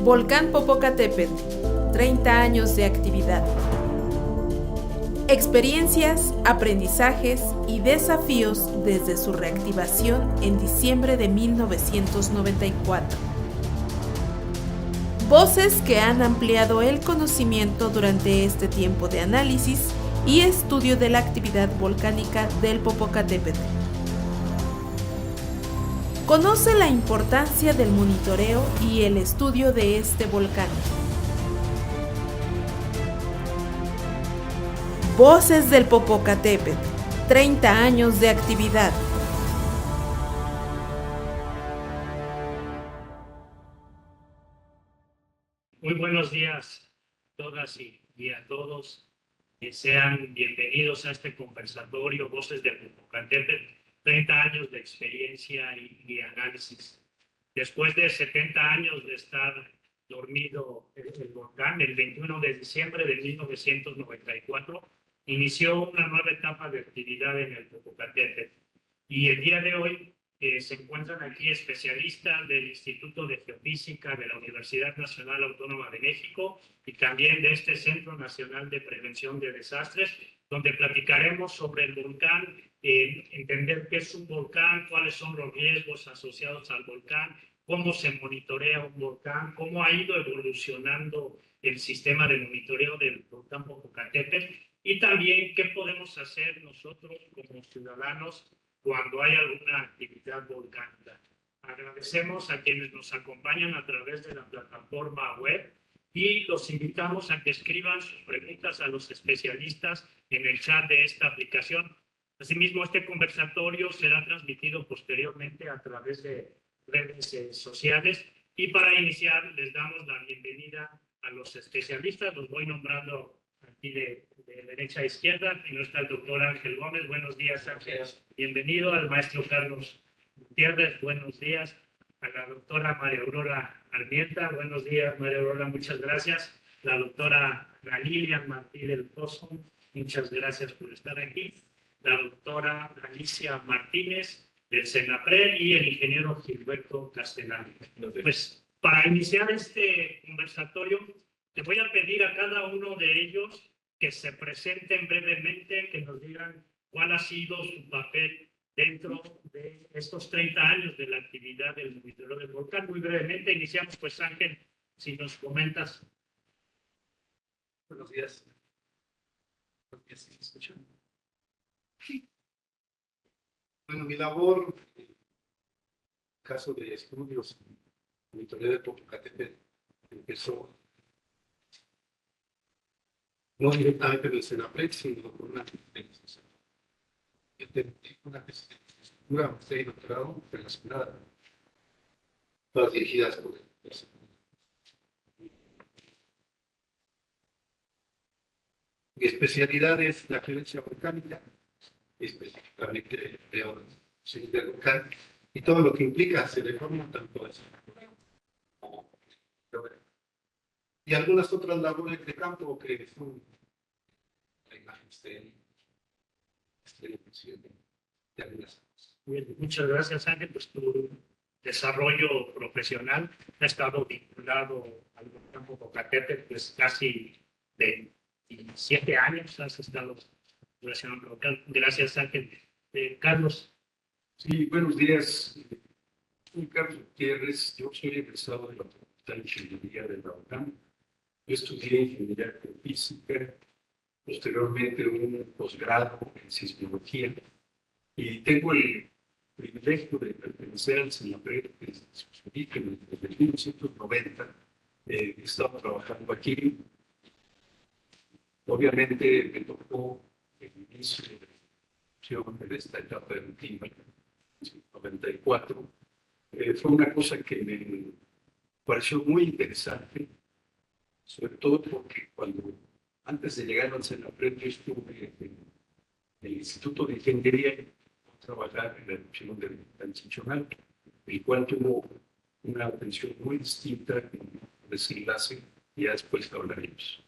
Volcán Popocatépetl, 30 años de actividad. Experiencias, aprendizajes y desafíos desde su reactivación en diciembre de 1994. Voces que han ampliado el conocimiento durante este tiempo de análisis y estudio de la actividad volcánica del Popocatépetl. Conoce la importancia del monitoreo y el estudio de este volcán. Voces del Popocatépetl, 30 años de actividad. Muy buenos días a todas y a todos. Sean bienvenidos a este conversatorio Voces del Popocatépetl, 30 años de experiencia y análisis. Después de 70 años de estar dormido el volcán, el 21 de diciembre de 1994, inició una nueva etapa de actividad en el Popocatépetl. Y el día de hoy se encuentran aquí especialistas del Instituto de Geofísica de la Universidad Nacional Autónoma de México y también de este Centro Nacional de Prevención de Desastres, donde platicaremos sobre el volcán, entender qué es un volcán, cuáles son los riesgos asociados al volcán, cómo se monitorea un volcán, cómo ha ido evolucionando el sistema de monitoreo del volcán Popocatépetl y también qué podemos hacer nosotros como ciudadanos cuando hay alguna actividad volcánica. Agradecemos a quienes nos acompañan a través de la plataforma web y los invitamos a que escriban sus preguntas a los especialistas en el chat de esta aplicación. Asimismo, este conversatorio será transmitido posteriormente a través de redes sociales y para iniciar les damos la bienvenida a los especialistas. Los voy nombrando aquí de derecha a izquierda. Primero está el doctor Ángel Gómez. Buenos días, Ángel. Bienvenido. Al maestro Carlos Gutiérrez. Buenos días. A la doctora María Aurora Armienta. Buenos días, María Aurora. Muchas gracias. La doctora Lilian Martí del Pozo. Muchas gracias por estar aquí. La doctora Alicia Martínez del CENAPRED y el ingeniero Gilberto Castellano. Pues para iniciar este conversatorio, les voy a pedir a cada uno de ellos que se presenten brevemente, que nos digan cuál ha sido su papel dentro de estos 30 años de la actividad del monitoreo del volcán. Muy brevemente, iniciamos, pues Ángel, si nos comentas. Buenos días. Buenos días, ¿sí se escuchan? Sí. Bueno, mi labor, en el caso de estudios, monitoreo del Popocatépetl, empezó no directamente del CENAPRED, sino con una tesis. Yo tengo una tesis de licenciatura, y doctorado relacionada, todas dirigidas por el Mi especialidad es la geología volcánica, específicamente de del volcán, y todo lo que implica se le forma tanto eso. Y algunas otras labores de campo que son la imagen estéril, de algunas cosas. Bien, muchas gracias, Ángel. Pues tu desarrollo profesional ha estado vinculado al volcán Popocatépetl, pues casi 27 años has estado relacionado con el volcán. Gracias, Ángel. Carlos. Sí, buenos días. Soy Carlos Gutiérrez. Yo soy egresado de la Facultad de Ingeniería de la UNAM. Yo estudié Ingeniería Geofísica, posteriormente un posgrado en Sismología, y tengo el privilegio de pertenecer al CENAPRED desde sus orígenes, desde 1990. He estado trabajando aquí. Obviamente me tocó el inicio de esta etapa educativa, en 1994. Fue una cosa que me pareció muy interesante, sobre todo porque antes de llegar al CENAPRED, yo estuve en el Instituto de Ingeniería a trabajar en la erupción del volcán Chichonal, el cual tuvo una atención muy distinta en el desenlace, y ya después hablaremos.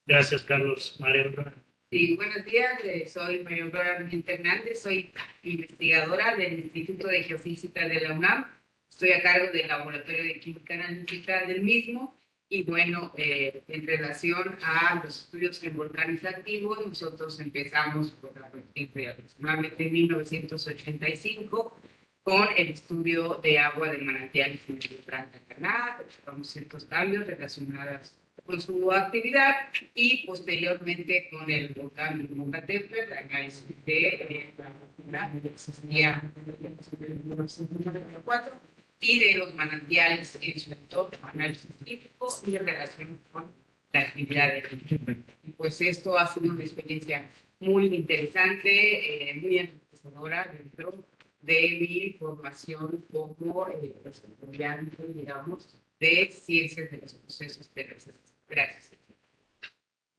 Gracias, Carlos. María Aurora. Sí, buenos días. Soy María Aurora Armienta Hernández, soy investigadora del Instituto de Geofísica de la UNAM. Estoy a cargo del Laboratorio de Química Analítica del mismo. Y bueno, en relación a los estudios en volcanes activos, nosotros empezamos aproximadamente en 1985 con el estudio de agua de manantiales en el Planta Caná, con ciertos cambios relacionados con su actividad y posteriormente con el volcán Popocatépetl, la análisis de la actividad que existía en 1994 y de los manantiales en su entorno, análisis químico y en relación con la actividad de y pues esto ha sido una experiencia muy interesante, muy enriquecedora dentro de mi formación como estudiante, digamos, de ciencias de los procesos terrestres. Gracias.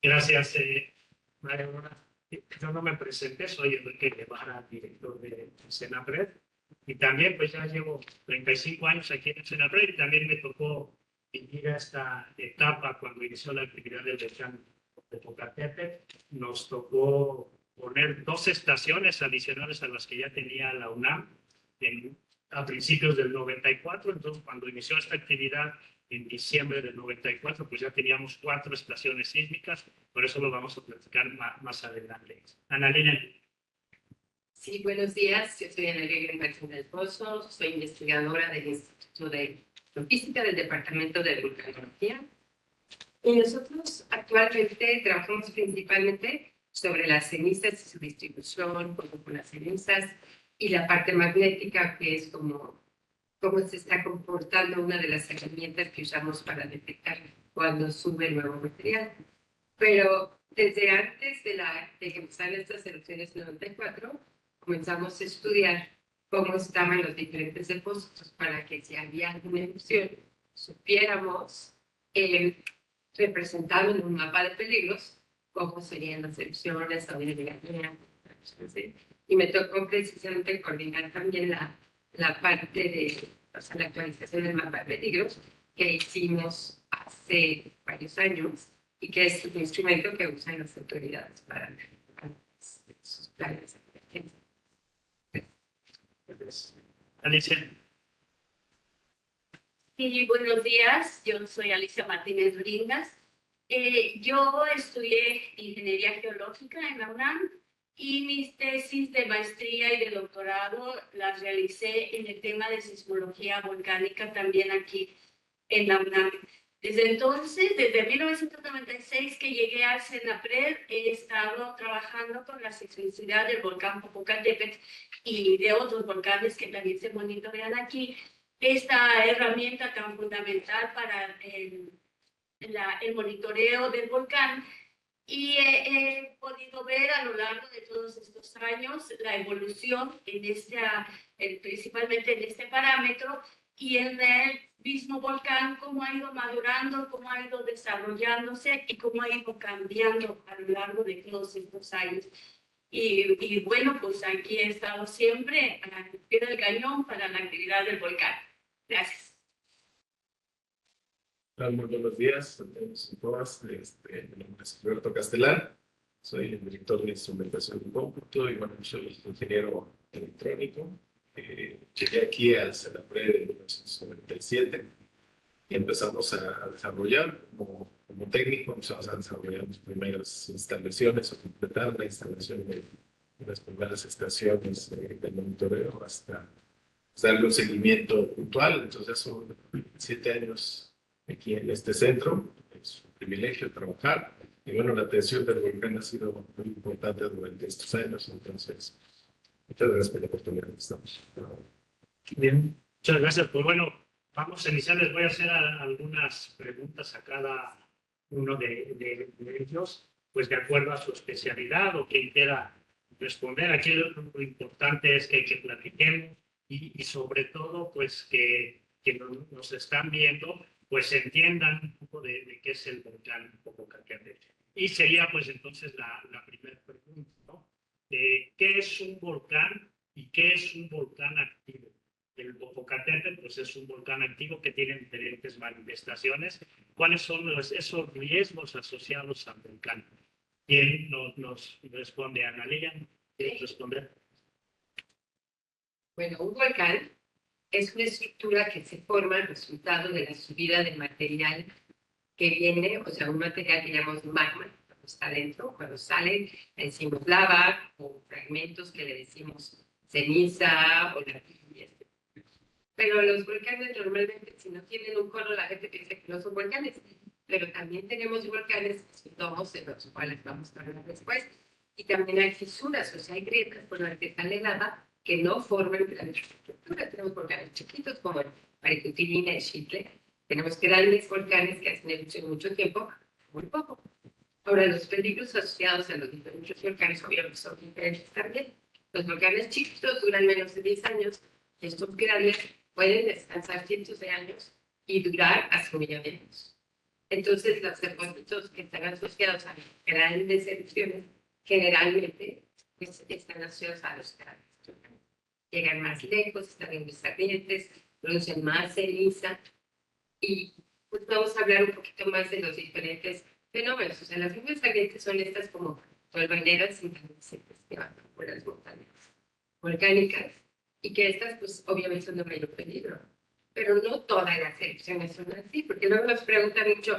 Gracias, María Aurora. Yo no me presenté, soy Enrique Guevara, director de Senapred, y también pues ya llevo 35 años aquí en Senapred y también me tocó vivir esta etapa cuando inició la actividad del volcán de Popocatépetl. Nos tocó poner 2 estaciones adicionales a las que ya tenía la UNAM a principios del 94, entonces cuando inició esta actividad en diciembre del 94, pues ya teníamos 4 estaciones sísmicas, por eso lo vamos a platicar más adelante. Ana Elena. Sí, buenos días. Yo soy Ana Elena Martínez Pozo, soy investigadora del Instituto de Geofísica del Departamento de Vulcanología. Y nosotros actualmente trabajamos principalmente sobre las cenizas y su distribución, como con las cenizas, y la parte magnética, que es como cómo se está comportando una de las herramientas que usamos para detectar cuando sube nuevo material. Pero desde antes de que empezaran estas erupciones en 94, comenzamos a estudiar cómo estaban los diferentes depósitos para que si había alguna erupción, supiéramos, representado en un mapa de peligros, cómo serían las erupciones, a dónde llegarían. Y me tocó precisamente coordinar también la parte de la actualización del mapa de peligros que hicimos hace varios años y que es un instrumento que usan las autoridades para sus planes de emergencia. Alicia. Sí, buenos días. Yo soy Alicia Martínez Bringas. Yo estudié Ingeniería Geológica en la UNAM y mis tesis de maestría y de doctorado las realicé en el tema de sismología volcánica también aquí en la UNAM. Desde entonces, desde 1996 que llegué al Senapred, he estado trabajando con la sismicidad del volcán Popocatépetl y de otros volcanes que también se monitorean aquí. Esta herramienta tan fundamental para el monitoreo del volcán. Y he podido ver a lo largo de todos estos años la evolución principalmente en este parámetro y en el mismo volcán, cómo ha ido madurando, cómo ha ido desarrollándose y cómo ha ido cambiando a lo largo de todos estos años. Y bueno, pues aquí he estado siempre al pie del cañón para la actividad del volcán. Gracias. Muy buenos días a todos y todas. Mi nombre es Roberto Castelar, soy el director de instrumentación de cómputo y bueno, soy ingeniero electrónico. Llegué aquí al Senapred en 1997 y empezamos a desarrollar como técnico, empezamos a desarrollar las primeras instalaciones o completar la instalación de las primeras estaciones de monitoreo hasta darle un seguimiento puntual. Entonces son 7 años aquí en este centro, es un privilegio trabajar y bueno, la atención del volcán ha sido muy importante durante estos años, entonces muchas gracias por la oportunidad que estamos. Bien, muchas gracias. Pues bueno, vamos a iniciar. Les voy a hacer algunas preguntas a cada uno de ellos, pues de acuerdo a su especialidad o quien quiera responder. Aquí lo importante es que platiquemos y sobre todo pues que nos están viendo pues entiendan un poco de qué es el volcán Popocatépetl. Y sería pues entonces la primera pregunta, ¿no? ¿Qué es un volcán y qué es un volcán activo? El Popocatépetl pues es un volcán activo que tiene diferentes manifestaciones. ¿Cuáles son esos riesgos asociados al volcán? ¿Quién nos responde? Ana Lía, ¿quieres responder? Bueno, un volcán Es una estructura que se forma resultado de la subida de material que viene, o sea, un material que llamamos magma, cuando está dentro, cuando sale, le decimos lava, o fragmentos que le decimos ceniza, o la pero los volcanes normalmente, si no tienen un cono, la gente piensa que no son volcanes. Pero también tenemos volcanes que son domos, de los cuales vamos a hablar después. Y también hay fisuras, o sea, hay grietas por las que sale lava que no forman gran estructura. Tenemos volcanes chiquitos como el Paricutinina y Xitle. Tenemos grandes volcanes que hacen erupción mucho tiempo, muy poco. Ahora, los peligros asociados a los diferentes volcanes obviamente son diferentes también. Los volcanes chiquitos duran menos de 10 años. Estos grandes pueden descansar cientos de años y durar hasta 1 millón de años. Entonces, los depósitos que están asociados a grandes erupciones generalmente pues, están asociados a los grandes. Llegan más lejos, están en los ardientes, producen más ceniza y pues vamos a hablar un poquito más de los diferentes fenómenos. O sea, las nubes ardientes son estas como tolvaneras incandescentes que van por las montañas volcánicas y que estas, pues, obviamente son de mayor peligro. Pero no todas las erupciones son así, porque luego nos preguntan mucho,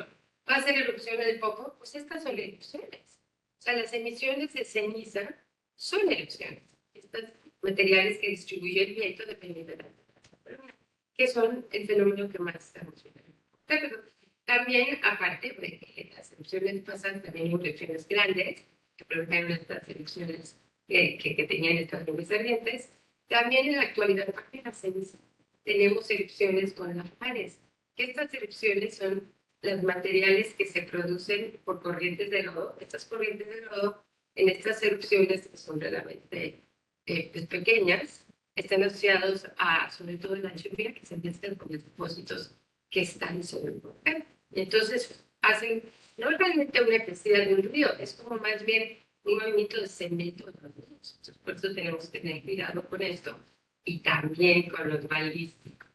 ¿va a ser erupción del Popo? Pues estas son erupciones. O sea, las emisiones de ceniza son erupciones. Estos materiales que distribuye el viento dependiendo de la temperatura, que son el fenómeno que más estamos viendo. Pero también, aparte de que las erupciones pasan, también hay erupciones grandes, que provocaron estas erupciones que tenían estas nubes ardientes. También en la actualidad, aparte de la ceniza, tenemos erupciones con lampares, que estas erupciones son los materiales que se producen por corrientes de lodo. Estas corrientes de lodo, en estas erupciones que son realmente pues, pequeñas, están asociados a, sobre todo en la lluvia, que se mezclan con los depósitos que están sobre el volcán. Entonces, hacen no realmente una crecida de un río, es como más bien un movimiento de cemento de los ríos. Entonces, por eso tenemos que tener cuidado con esto y también con los balísticos.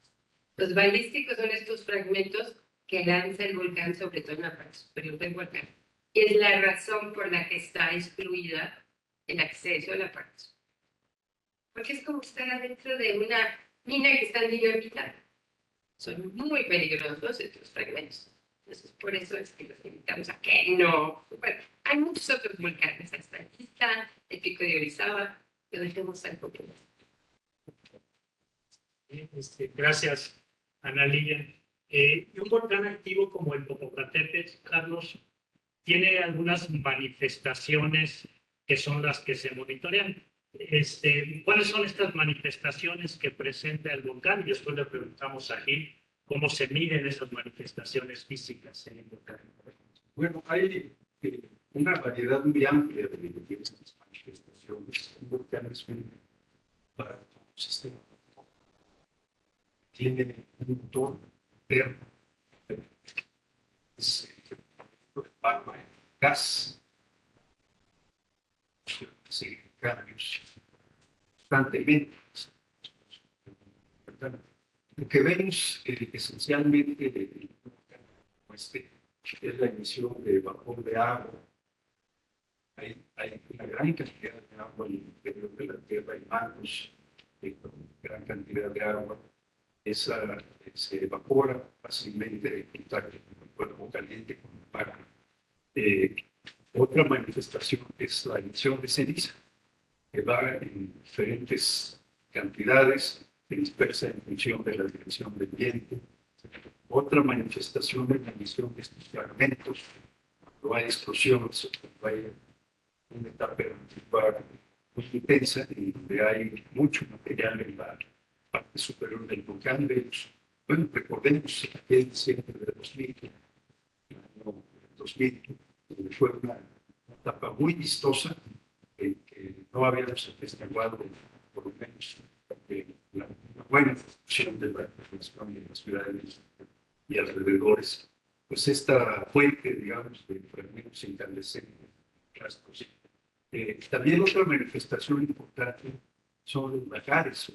Los balísticos son estos fragmentos que lanza el volcán, sobre todo en la parte superior del volcán. Y es la razón por la que está excluida el acceso a la parte superior. Porque es como estar adentro de una mina que está dinamitada. Son muy peligrosos estos fragmentos. Entonces, por eso es que los invitamos a que no. Bueno, hay muchos otros volcanes. Hasta aquí está el Pico de Orizaba. Lo dejemos al poquito. Gracias, Ana Lilia. Un volcán activo como el Popocatépetl, Carlos, tiene algunas manifestaciones que son las que se monitorean. ¿Cuáles son estas manifestaciones que presenta el volcán? Y después le preguntamos a Gil cómo se miden esas manifestaciones físicas en el volcán. Bueno, hay una variedad muy amplia de estas manifestaciones. Un volcán es un sistema. Tiene un motor interno. Es magma, gas. Se cambios constantemente. Lo que vemos esencialmente es la emisión de vapor de agua. Hay una gran cantidad de agua en el interior de la Tierra, hay manos con gran cantidad de agua. Esa se evapora fácilmente en contacto con el cuerpo caliente, con el magma. Otra manifestación es la emisión de ceniza, que va en diferentes cantidades, se dispersa en función de la dirección del viento. Otra manifestación es la emisión de estos fragmentos, cuando hay explosiones, cuando hay una etapa muy intensa y donde hay mucho material en la parte superior del volcán. Bueno, recordemos aquel diciembre de 2000, fue una etapa muy vistosa que no habíamos atestiguado, por lo menos, la buena función de la población en las ciudades y alrededores. Pues esta fuente, digamos, de fragmentos incandescentes, rastros. También otra manifestación importante son los lagares,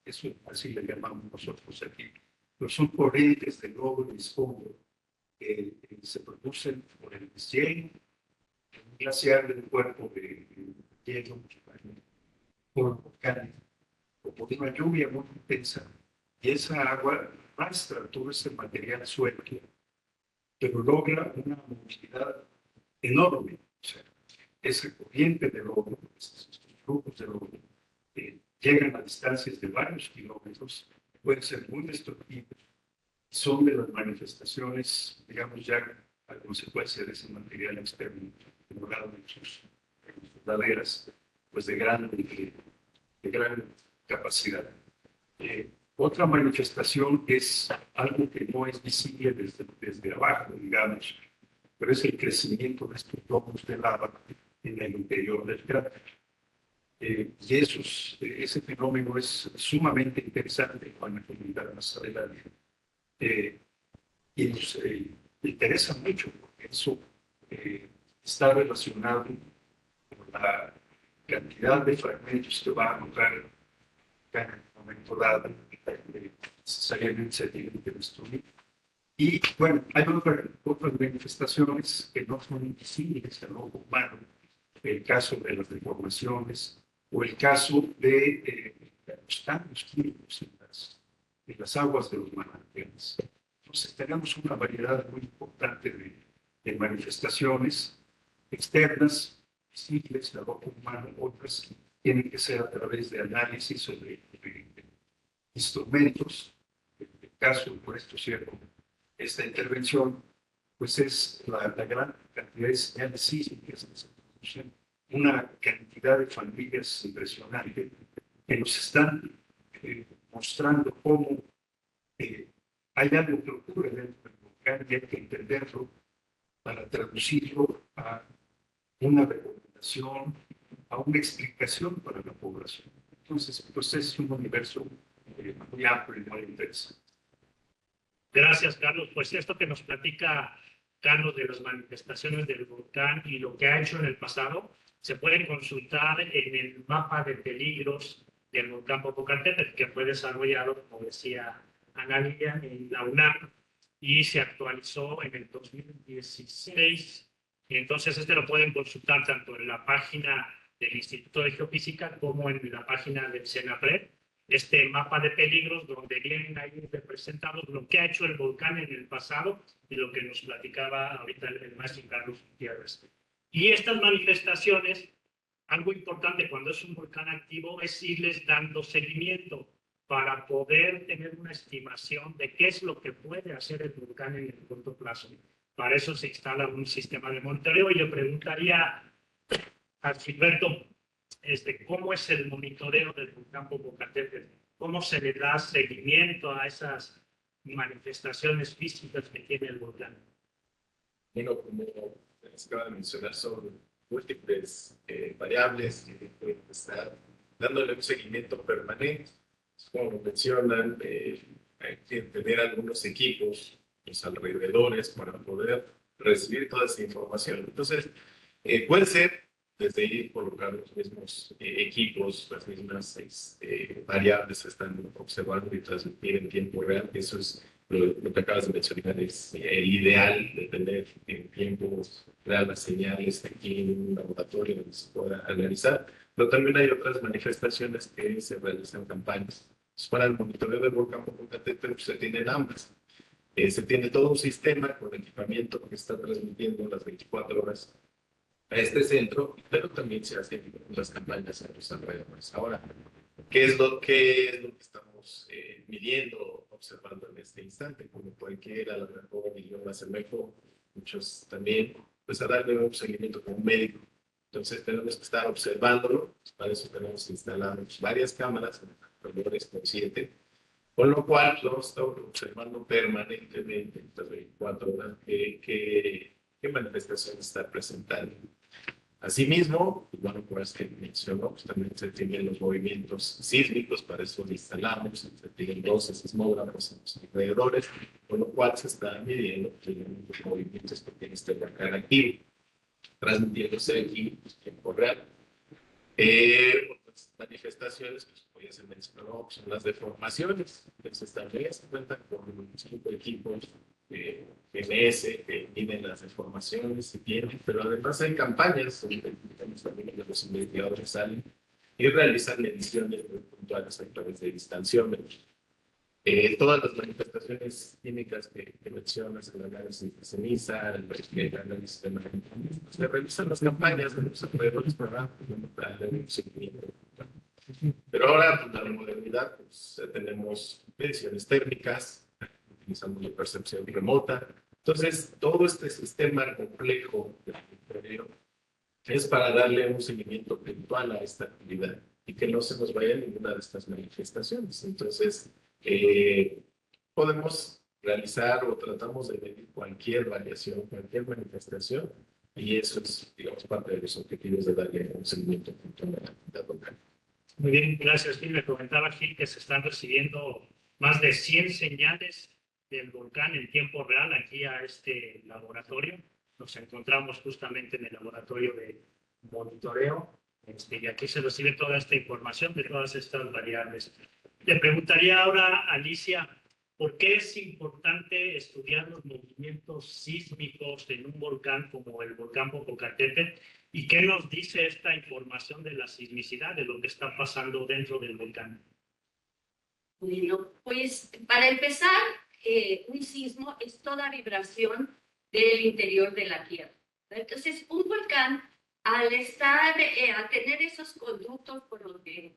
eso así le llamamos nosotros aquí, pero son corrientes de lodo y escombro que se producen por el deshielo, un glaciar del cuerpo de hielo por volcanes o una lluvia muy intensa y esa agua arrastra todo ese material suelto, pero logra una movilidad enorme. O sea, esa corriente de lodo, esos flujos de lodo, llegan a distancias de varios kilómetros, pueden ser muy destructivos, son de las manifestaciones, digamos, ya a consecuencia de ese material externo, logrado en sus laderas, pues de gran capacidad. Otra manifestación es algo que no es visible desde abajo, digamos, pero es el crecimiento de estos globos de lava en el interior del cráter. Y ese fenómeno es sumamente interesante cuando comentar más adelante. Y nos interesa mucho porque eso está relacionado con la cantidad de fragmentos que va a encontrar en el momento dado, necesariamente se tienen que destruir. Y bueno, hay otras manifestaciones que no son invisibles al ojo humano, el caso de las deformaciones o el caso de los cambios químicos en las aguas de los manantiales. Entonces tenemos una variedad muy importante de manifestaciones externas, visibles al ojo humano, otras tienen que ser a través de análisis o de instrumentos. En el caso, por esto cierto, esta intervención, pues es la gran cantidad de señales sísmicas que se producen, una cantidad de familias impresionante que nos están mostrando cómo hay algo que ocurre dentro del volcán y hay que entenderlo para traducirlo a una recomendación, a una explicación para la población. Entonces, pues es un universo muy amplio y muy interesante. Gracias, Carlos. Pues esto que nos platica Carlos de las manifestaciones del volcán y lo que ha hecho en el pasado, se pueden consultar en el mapa de peligros del volcán Popocatépetl, que fue desarrollado, como decía Ana Lilia, en la UNAM y se actualizó en el 2016. Y entonces lo pueden consultar tanto en la página del Instituto de Geofísica como en la página del CENAPRED, este mapa de peligros donde vienen ahí representados lo que ha hecho el volcán en el pasado y lo que nos platicaba ahorita el maestro Carlos Gutiérrez. Y estas manifestaciones, algo importante cuando es un volcán activo es irles dando seguimiento para poder tener una estimación de qué es lo que puede hacer el volcán en el corto plazo. Para eso se instala un sistema de monitoreo y yo preguntaría a Gilberto, ¿cómo es el monitoreo del volcán Popocatépetl? ¿Cómo se le da seguimiento a esas manifestaciones físicas que tiene el volcán? Bueno, como se acaba de mencionar, son múltiples variables que pueden estar dándole un seguimiento permanente. Como mencionan, hay que tener algunos equipos, los alrededores, para poder recibir toda esa información. Entonces, puede ser desde ir colocar los mismos equipos, las mismas variables que están observando y transmitir en tiempo real. Eso es lo que acabas de mencionar, es el ideal de tener en tiempo real las señales aquí en un laboratorio donde se pueda analizar. Pero también hay otras manifestaciones que se realizan campañas. Para el monitoreo del volcán Popocatépetl se tienen ambas. Se tiene todo un sistema con equipamiento que está transmitiendo las 24 horas a este centro, pero también se hacen las campañas en los alrededores. Ahora, ¿qué es lo que estamos midiendo, observando en este instante? Como cualquiera, la mejor y yo más mejor, muchos también, pues a darle un seguimiento como médico. Entonces tenemos que estar observándolo, para eso tenemos instaladas varias cámaras en alrededores conscientes, con lo cual vamos a estar observando permanentemente, estas 24 horas, qué manifestación está presentando. Asimismo, bueno, pues que mencionó, pues también se tienen los movimientos sísmicos, para eso lo instalamos, se tienen 12 sismógrafos en los alrededores, con lo cual se está midiendo los movimientos que tiene este volcán activo, transmitiéndose aquí en tiempo real. Otras manifestaciones, pues ya se mencionó, son las deformaciones. Entonces también se cuentan con un tipo de equipos GMS que miden las deformaciones y tienen, pero además hay campañas donde también los investigadores salen y realizar mediciones muy puntuales a través de distanciómetros. Todas las manifestaciones químicas que mencionas, el análisis de ceniza, el análisis de manifestaciones, se realizan las campañas de los alrededores para darle un seguimiento. Pero ahora, pues, la modernidad, pues, tenemos mediciones térmicas, utilizamos la percepción remota. Entonces, todo este sistema complejo de monitoreo es para darle un seguimiento puntual a esta actividad y que no se nos vaya ninguna de estas manifestaciones. Entonces, podemos realizar o tratamos de medir cualquier variación, cualquier manifestación, y eso es, digamos, parte de los objetivos de darle un seguimiento puntual a la actividad local. Muy bien, gracias, Gil. Me comentaba Gil que se están recibiendo más de 100 señales del volcán en tiempo real aquí a este laboratorio. Nos encontramos justamente en el laboratorio de monitoreo y aquí se recibe toda esta información de todas estas variables. Le preguntaría ahora a Alicia, ¿por qué es importante estudiar los movimientos sísmicos en un volcán como el volcán Popocatépetl? ¿Y qué nos dice esta información de la sismicidad, de lo que está pasando dentro del volcán? Bueno, pues para empezar, un sismo es toda vibración del interior de la Tierra. Entonces, un volcán, al tener esos conductos por los que,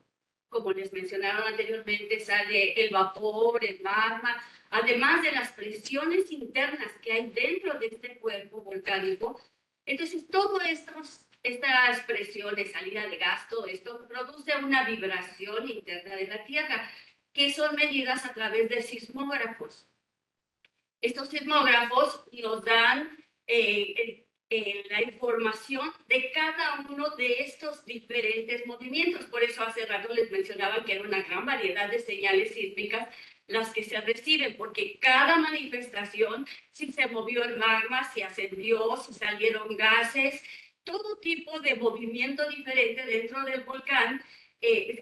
como les mencionaron anteriormente, sale el vapor, el magma, además de las presiones internas que hay dentro de este cuerpo volcánico. Entonces, todo estas presiones, salida de gas, todo esto produce una vibración interna de la Tierra, que son medidas a través de sismógrafos. Estos sismógrafos nos dan la información de cada uno de estos diferentes movimientos. Por eso hace rato les mencionaba que era una gran variedad de señales sísmicas las que se reciben, porque cada manifestación, si se movió el magma, si ascendió, si salieron gases, todo tipo de movimiento diferente dentro del volcán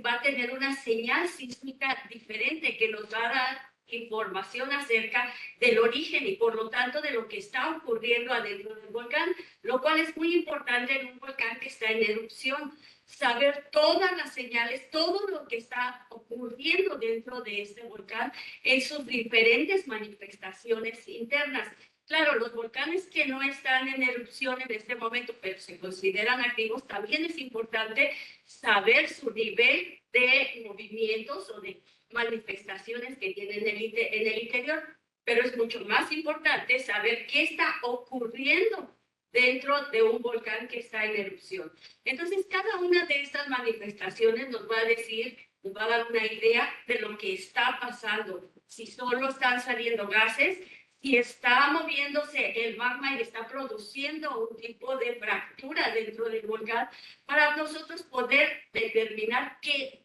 va a tener una señal sísmica diferente que nos va a dar información acerca del origen y por lo tanto de lo que está ocurriendo adentro del volcán, lo cual es muy importante en un volcán que está en erupción, saber todas las señales, todo lo que está ocurriendo dentro de este volcán en sus diferentes manifestaciones internas. Claro, los volcanes que no están en erupción en este momento, pero se consideran activos, también es importante saber su nivel de movimientos o de manifestaciones que tienen en el interior, pero es mucho más importante saber qué está ocurriendo dentro de un volcán que está en erupción. Entonces, cada una de estas manifestaciones nos va a decir, nos va a dar una idea de lo que está pasando. Si solo están saliendo gases, si está moviéndose el magma y está produciendo un tipo de fractura dentro del volcán, para nosotros poder determinar qué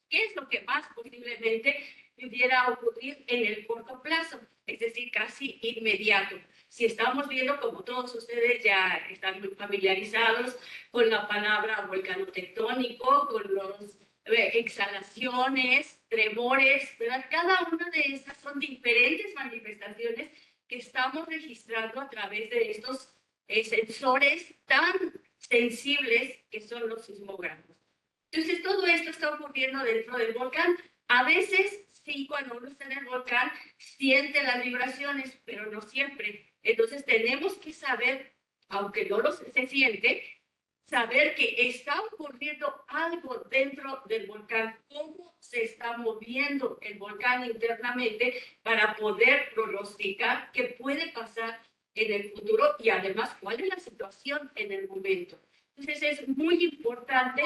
es lo que más posiblemente pudiera ocurrir en el corto plazo, es decir, casi inmediato. Si estamos viendo, como todos ustedes ya están muy familiarizados con la palabra volcán tectónico, con las exhalaciones, tremores, ¿verdad? Cada una de estas son diferentes manifestaciones que estamos registrando a través de estos sensores tan sensibles que son los sismógrafos. Entonces, todo esto está ocurriendo dentro del volcán. A veces, sí, cuando uno está en el volcán, siente las vibraciones, pero no siempre. Entonces, tenemos que saber, aunque no se siente, saber que está ocurriendo algo dentro del volcán, cómo se está moviendo el volcán internamente para poder pronosticar qué puede pasar en el futuro y además cuál es la situación en el momento. Entonces, es muy importante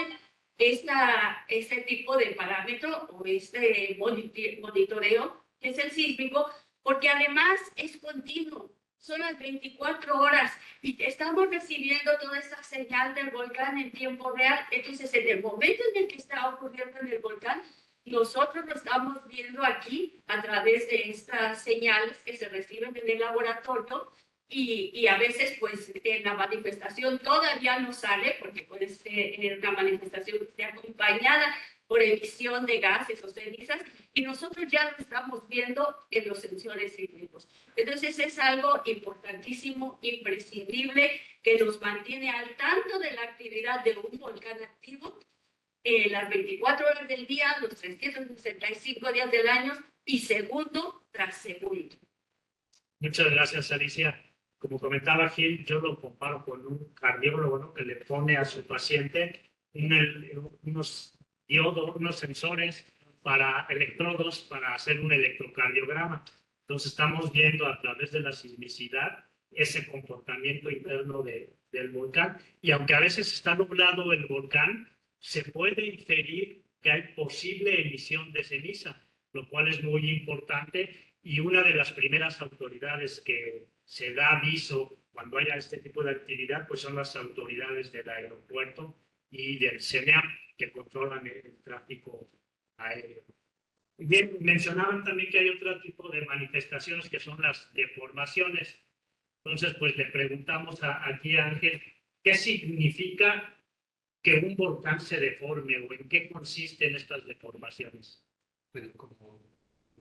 este tipo de parámetro o este monitoreo, que es el sísmico, porque además es continuo, son las 24 horas y estamos recibiendo toda esta señal del volcán en tiempo real. Entonces, en el momento en el que está ocurriendo en el volcán, nosotros lo estamos viendo aquí a través de estas señales que se reciben en el laboratorio. Y a veces, pues, en la manifestación todavía no sale, porque puede ser una manifestación que esté acompañada por emisión de gases o cenizas, y nosotros ya lo estamos viendo en los sensores sísmicos. Entonces, es algo importantísimo, imprescindible, que nos mantiene al tanto de la actividad de un volcán activo las 24 horas del día, los 365 días del año y segundo tras segundo. Muchas gracias, Alicia. Como comentaba Gil, yo lo comparo con un cardiólogo, ¿no?, que le pone a su paciente unos diodos, unos sensores para electrodos para hacer un electrocardiograma. Entonces estamos viendo a través de la sismicidad ese comportamiento interno del volcán, y aunque a veces está nublado el volcán, se puede inferir que hay posible emisión de ceniza, lo cual es muy importante, y una de las primeras autoridades que se da aviso cuando haya este tipo de actividad, pues son las autoridades del aeropuerto y del CENEAM, que controlan el tráfico aéreo. Bien, mencionaban también que hay otro tipo de manifestaciones que son las deformaciones. Entonces, pues le preguntamos aquí a Ángel, ¿qué significa que un volcán se deforme o en qué consisten estas deformaciones? Pero como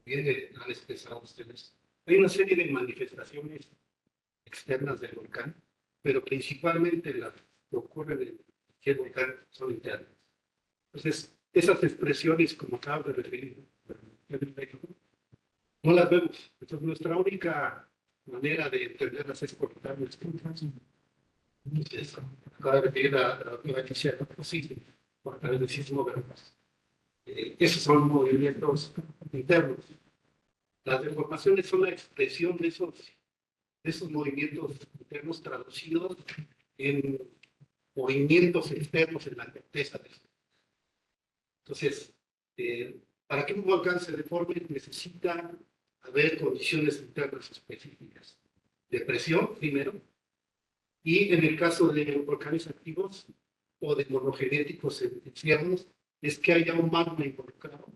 bien han expresado ustedes, hay una serie de manifestaciones externas del volcán, pero principalmente las que ocurren en cualquier volcán son internas. Entonces, esas expresiones, como acabo de referir, no las vemos. Entonces, nuestra única manera de entenderlas es por darles acaba de referir a la privacidad posible por través del sismo verbas. Esos son movimientos internos. Las deformaciones son la expresión de esos movimientos internos traducidos en movimientos externos en la corteza. Entonces, para que un volcán se deforme necesita haber condiciones internas específicas de presión primero, y en el caso de volcanes activos o de monogenéticos externos es que haya un magma involucrado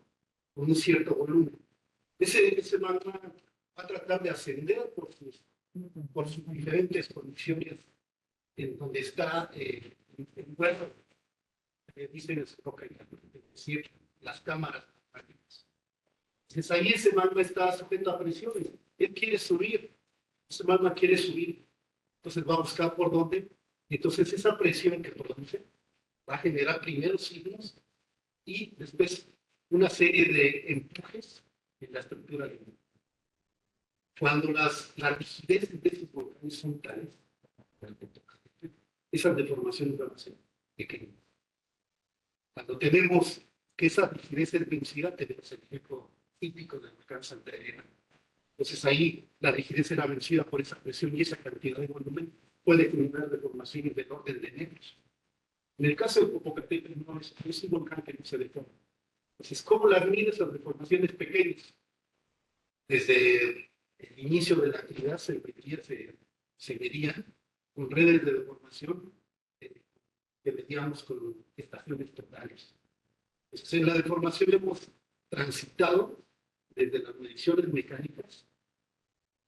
con un cierto volumen. Ese magma va a tratar de ascender por sus diferentes condiciones en donde está envuelto, dicen es decir, las cámaras. Entonces ahí ese magma está sujeto a presiones. Él quiere subir, ese magma quiere subir, entonces va a buscar por dónde. Entonces esa presión que produce va a generar primero signos y después una serie de empujes en la estructura del magma. Cuando las rigidez de esos volcanes son tales, esas deformaciones van a ser pequeñas. Cuando tenemos que esa rigidez es vencida, tenemos el ejemplo típico del volcán Santa Elena. Entonces ahí la rigidez era vencida por esa presión y esa cantidad de volumen puede generar deformaciones del orden de metros. En el caso del Popocatépetl no es un volcán que no se deforma. Entonces, ¿cómo las mides? Las deformaciones pequeñas. Desde el inicio de la actividad se medían con redes de deformación que medíamos con estaciones totales. Entonces, en la deformación hemos transitado desde las mediciones mecánicas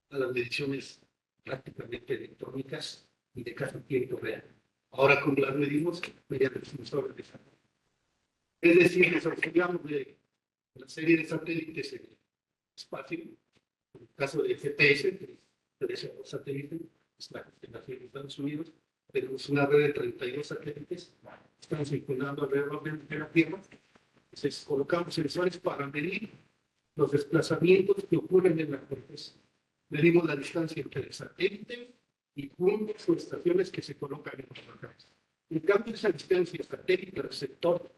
a las mediciones prácticamente electrónicas y de casi tiempo real. Ahora, como las medimos mediante sensores de satélite. Es decir, nos auxiliamos de la serie de satélites en el espacio. En el caso de GPS, que es el satélite, es la constelación de Estados Unidos, tenemos una red de 32 satélites, están circulando alrededor de la Tierra. Entonces, colocamos sensores para medir los desplazamientos que ocurren en la corteza. Medimos la distancia entre el satélite y puntos o estaciones que se colocan en los volcanes. En cambio, esa distancia satélite-receptor,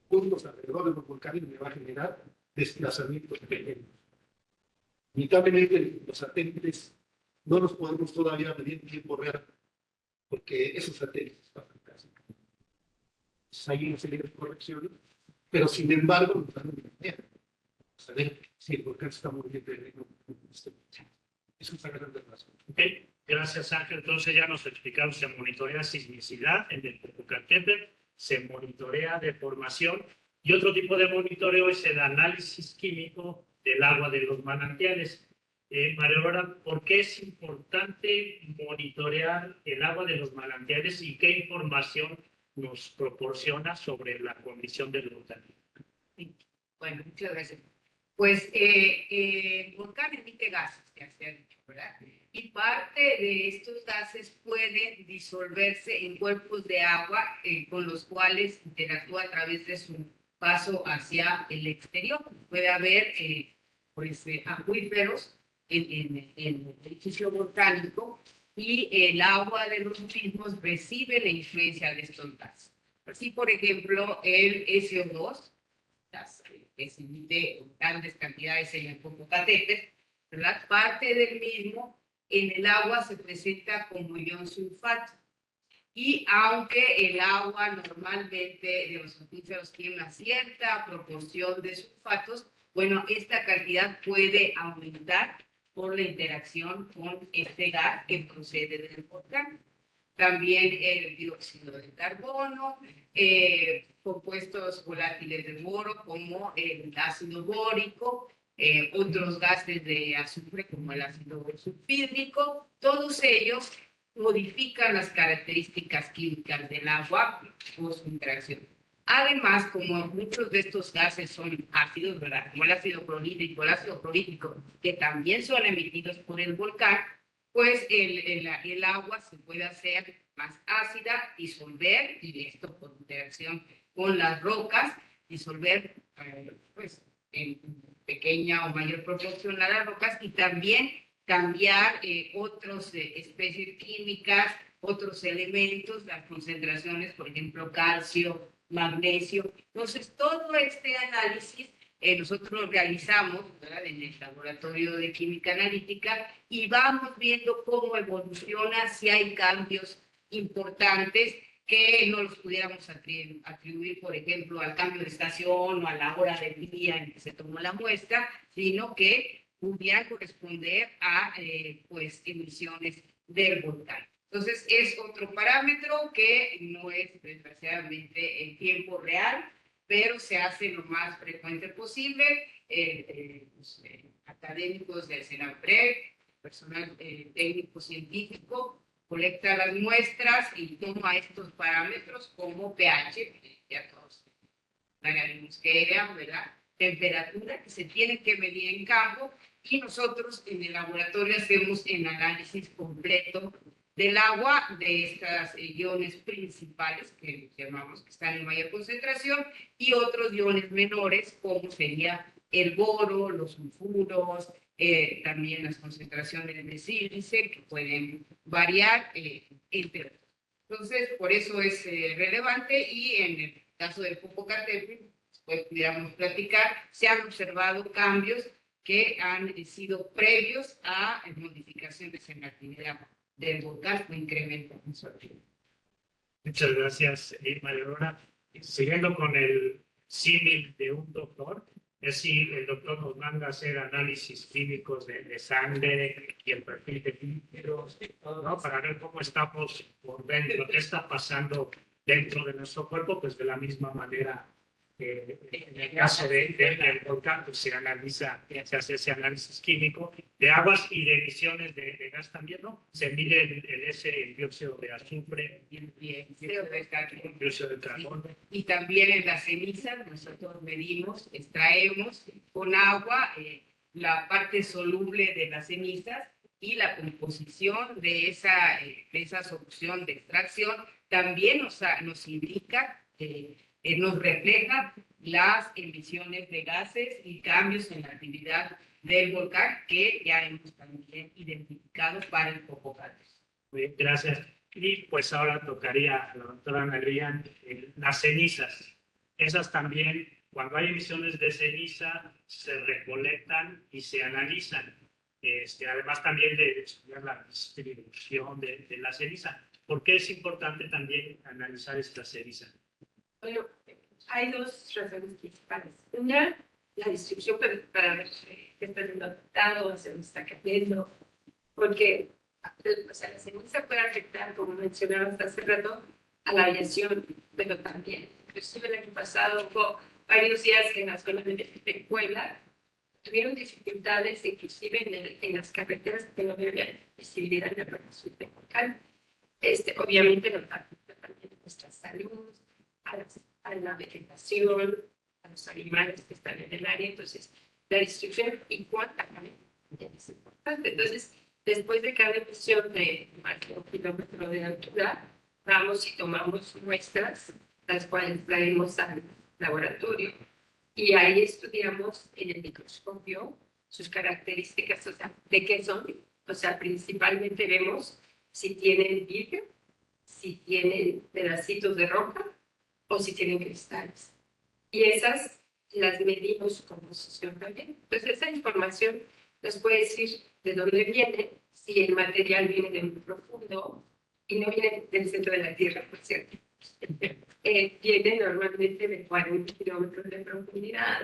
puntos alrededor de los volcanes, me va a generar desplazamientos pequeños. Lamentablemente, los satélites no los podemos todavía medir en tiempo real, porque esos satélites pasan casi. Hay una serie de correcciones, pero sin embargo, nos dan una idea. Saber si el volcán está moviendo en este momento. Eso es una gran razón. Okay. Gracias, Ángel. Entonces ya nos explicaron, se monitorea sismicidad en el Popocatépetl, se monitorea deformación, y otro tipo de monitoreo es el análisis químico del agua de los manantiales. María Aurora, ¿por qué es importante monitorear el agua de los manantiales y qué información nos proporciona sobre la condición del volcán? Bueno, muchas gracias. Pues el volcán emite gases, ya se ha dicho, ¿verdad? Y parte de estos gases pueden disolverse en cuerpos de agua con los cuales interactúa a través de su paso hacia el exterior. Puede haber acuíferos en el edificio volcánico y el agua de los mismos recibe la influencia de estos gases. Así, por ejemplo, el SO2, que se emite grandes cantidades en el Popocatépetl, ¿verdad? Parte del mismo en el agua se presenta como ion sulfato. Y aunque el agua normalmente de los acuíferos tiene una cierta proporción de sulfatos, bueno, esta cantidad puede aumentar por la interacción con este gas que procede del volcán. También el dióxido de carbono, compuestos volátiles de boro como el ácido bórico, otros gases de azufre como el ácido sulfídrico, todos ellos modifican las características químicas del agua por su interacción. Además, como muchos de estos gases son ácidos, ¿verdad? Como el ácido clorhídrico, que también son emitidos por el volcán, pues el agua se puede hacer más ácida, disolver, y esto por interacción con las rocas, disolver pues, en pequeña o mayor proporción a las rocas, y también cambiar otras especies químicas, otros elementos, las concentraciones, por ejemplo, calcio, magnesio. Entonces, todo este análisis nosotros lo realizamos, ¿verdad?, en el laboratorio de química analítica, y vamos viendo cómo evoluciona, si hay cambios importantes que no los pudiéramos atribuir, por ejemplo, al cambio de estación o a la hora del día en que se tomó la muestra, sino que pudiera corresponder a pues, emisiones del volcán. Entonces, es otro parámetro que no es, desgraciadamente, en tiempo real, pero se hace lo más frecuente posible. Los académicos del CENAPRED, personal técnico científico, colecta las muestras y toma estos parámetros como pH, ya todos sabemos que era, ¿verdad? Temperatura, que se tiene que medir en campo, y nosotros en el laboratorio hacemos el análisis completo del agua, de estas iones principales que llamamos que están en mayor concentración, y otros iones menores como sería el boro, los sulfuros, también las concentraciones de sílice que pueden variar, entre otros. Entonces, por eso es relevante, y en el caso del Popocatépetl, pues pudiéramos platicar, se han observado cambios que han sido previos a modificaciones en la actividad del volcán o incremento en su actividad. Muchas gracias, María Aurora. Siguiendo con el símil de un doctor, es si el doctor nos manda a hacer análisis clínicos de sangre y el perfil de líquidos, ¿no?, para ver cómo estamos por dentro, qué está pasando dentro de nuestro cuerpo, pues de la misma manera en el caso del volcán, pues se hace ese análisis químico de aguas y de emisiones de gas también, ¿no? Se mide el dióxido de azufre, el dióxido de carbono. Y también en las cenizas nosotros medimos, extraemos con agua la parte soluble de las cenizas, y la composición de esa solución de extracción también nos indica, nos refleja las emisiones de gases y cambios en la actividad del volcán que ya hemos también identificado para el Popocatépetl. Bien, gracias. Y pues ahora tocaría a la doctora Adrián las cenizas. Esas también, cuando hay emisiones de ceniza, se recolectan y se analizan. Además también de estudiar la distribución de la ceniza. ¿Por qué es importante también analizar esta ceniza? Bueno, hay dos razones principales. Una, la distribución para ver qué está siendo afectado, se está cayendo, porque o sea, la ceniza puede afectar, como mencionabas hace rato, a la aviación, pero también. Inclusive el año pasado hubo varios días que en la zona de Puebla tuvieron dificultades, inclusive en las carreteras que no había visibilidad en la parte sur del volcán. Obviamente nos afecta también a nuestra salud, a la vegetación, a los animales que están en el área. Entonces, la distribución y cuánta es importante. Entonces, después de cada emisión de más de 1 kilómetro de altura, vamos y tomamos muestras, las cuales traemos al laboratorio, y ahí estudiamos en el microscopio sus características, o sea, de qué son. O sea, principalmente vemos si tienen vidrio, si tienen pedacitos de roca o si tienen cristales. Y esas las medimos su composición también. Entonces, esa información nos puede decir de dónde viene, si el material viene de muy profundo y no viene del centro de la Tierra, por cierto. Viene normalmente de 40 kilómetros de profundidad,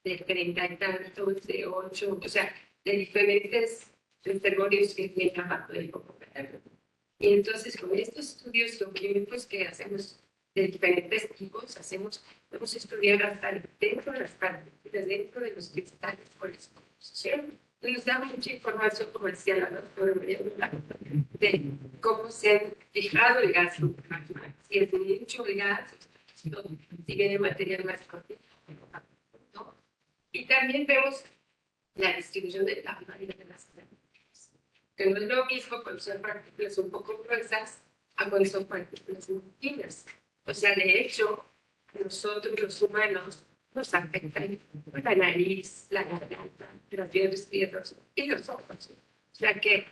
de 30 y tantos, de 8, o sea, de diferentes reservorios que tienen abajo del Popocatépetl. Y entonces, con estos estudios geoquímicos que hacemos de diferentes tipos, podemos estudiar hasta dentro de las partículas, dentro de los cristales, por su composición. Nos da mucha información, como decía la doctora María Blanco, de cómo se ha fijado el gas en el magma, si es mucho el gas, si viene material más cortito, ¿no? Y también vemos la distribución del tamaño de las partículas, que no es lo mismo cuando son partículas un poco gruesas a cuando son partículas muy finas. O sea, de hecho, nosotros los humanos nos afectan la nariz, la garganta, las piernas y los ojos. O sea que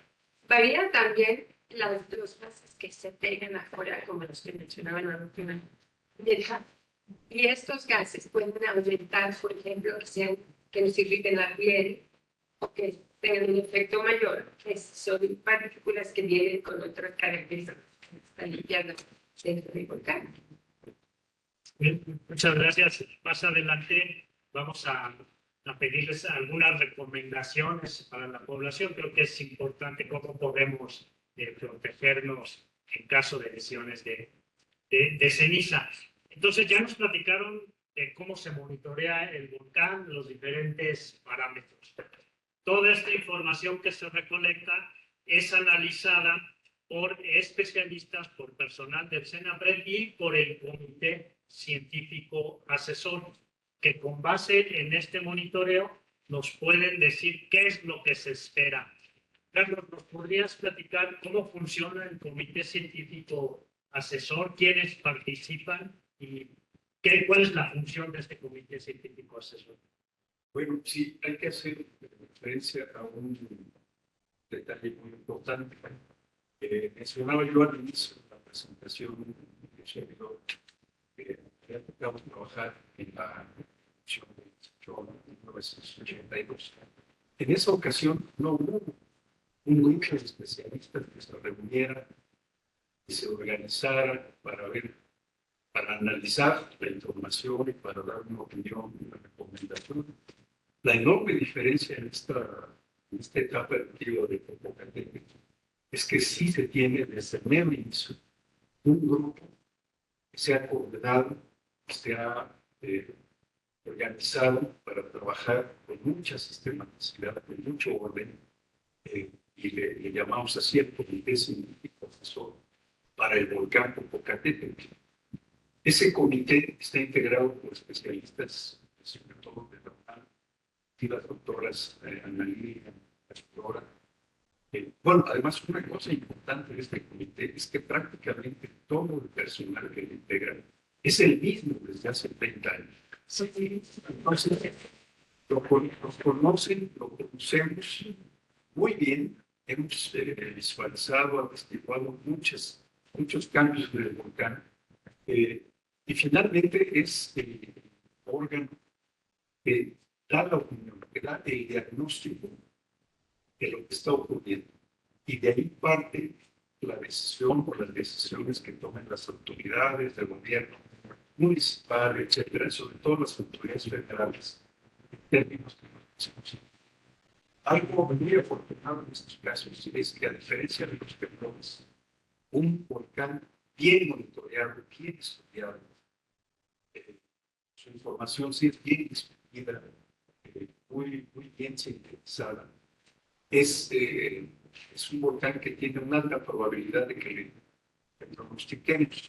varían también los gases que se pegan afuera, como los que mencionaba en la última. Y estos gases pueden aumentar, por ejemplo, que nos irriten la piel o que tengan un efecto mayor, que son partículas que vienen con otras características que están limpiando dentro del volcán. Bien, muchas gracias. Más adelante vamos a pedirles algunas recomendaciones para la población. Creo que es importante cómo podemos protegernos en caso de lesiones de ceniza. Entonces ya nos platicaron de cómo se monitorea el volcán, los diferentes parámetros. Toda esta información que se recolecta es analizada por especialistas, por personal del CENAPRED y por el Comité Científico Asesor, que con base en este monitoreo nos pueden decir qué es lo que se espera. Carlos, ¿nos podrías platicar cómo funciona el Comité Científico Asesor, quiénes participan y cuál es la función de este Comité Científico Asesor? Bueno, sí, hay que hacer referencia a un detalle muy importante. Mencionaba yo al inicio de la presentación de servidor que había tocado trabajar en la Comisión de 1982. En esa ocasión no hubo un grupo de especialistas que se reuniera y se organizara para analizar la información y para dar una opinión, una recomendación. La enorme diferencia en esta etapa activa de Popocatépetl es que sí se tiene desde el mero inicio un grupo que se ha coordinado, que se ha organizado para trabajar con mucha sistematicidad, con mucho orden, y le llamamos así el Comité Científico Asesor para el volcán Popocatépetl. Ese comité está integrado por especialistas, sobre todo de la UNAM, y las doctoras Annalí, la doctora. Bueno, además, una cosa importante de este comité es que prácticamente todo el personal que lo integra es el mismo desde hace 30 años. Entonces, lo conocen, lo conocemos muy bien. Hemos visualizado, atestiguado muchos cambios del volcán. Y finalmente es el órgano que da la opinión, que da el diagnóstico de lo que está ocurriendo. Y de ahí parte la decisión o las decisiones que tomen las autoridades del gobierno municipal, etcétera, sobre todo las autoridades federales, en términos de protección. Algo muy afortunado en estos casos es que, a diferencia de los temblores, un volcán bien monitoreado, bien estudiado, su información sí es bien discutida, muy bien sintetizada. Es un volcán que tiene una alta probabilidad de que le pronostiquemos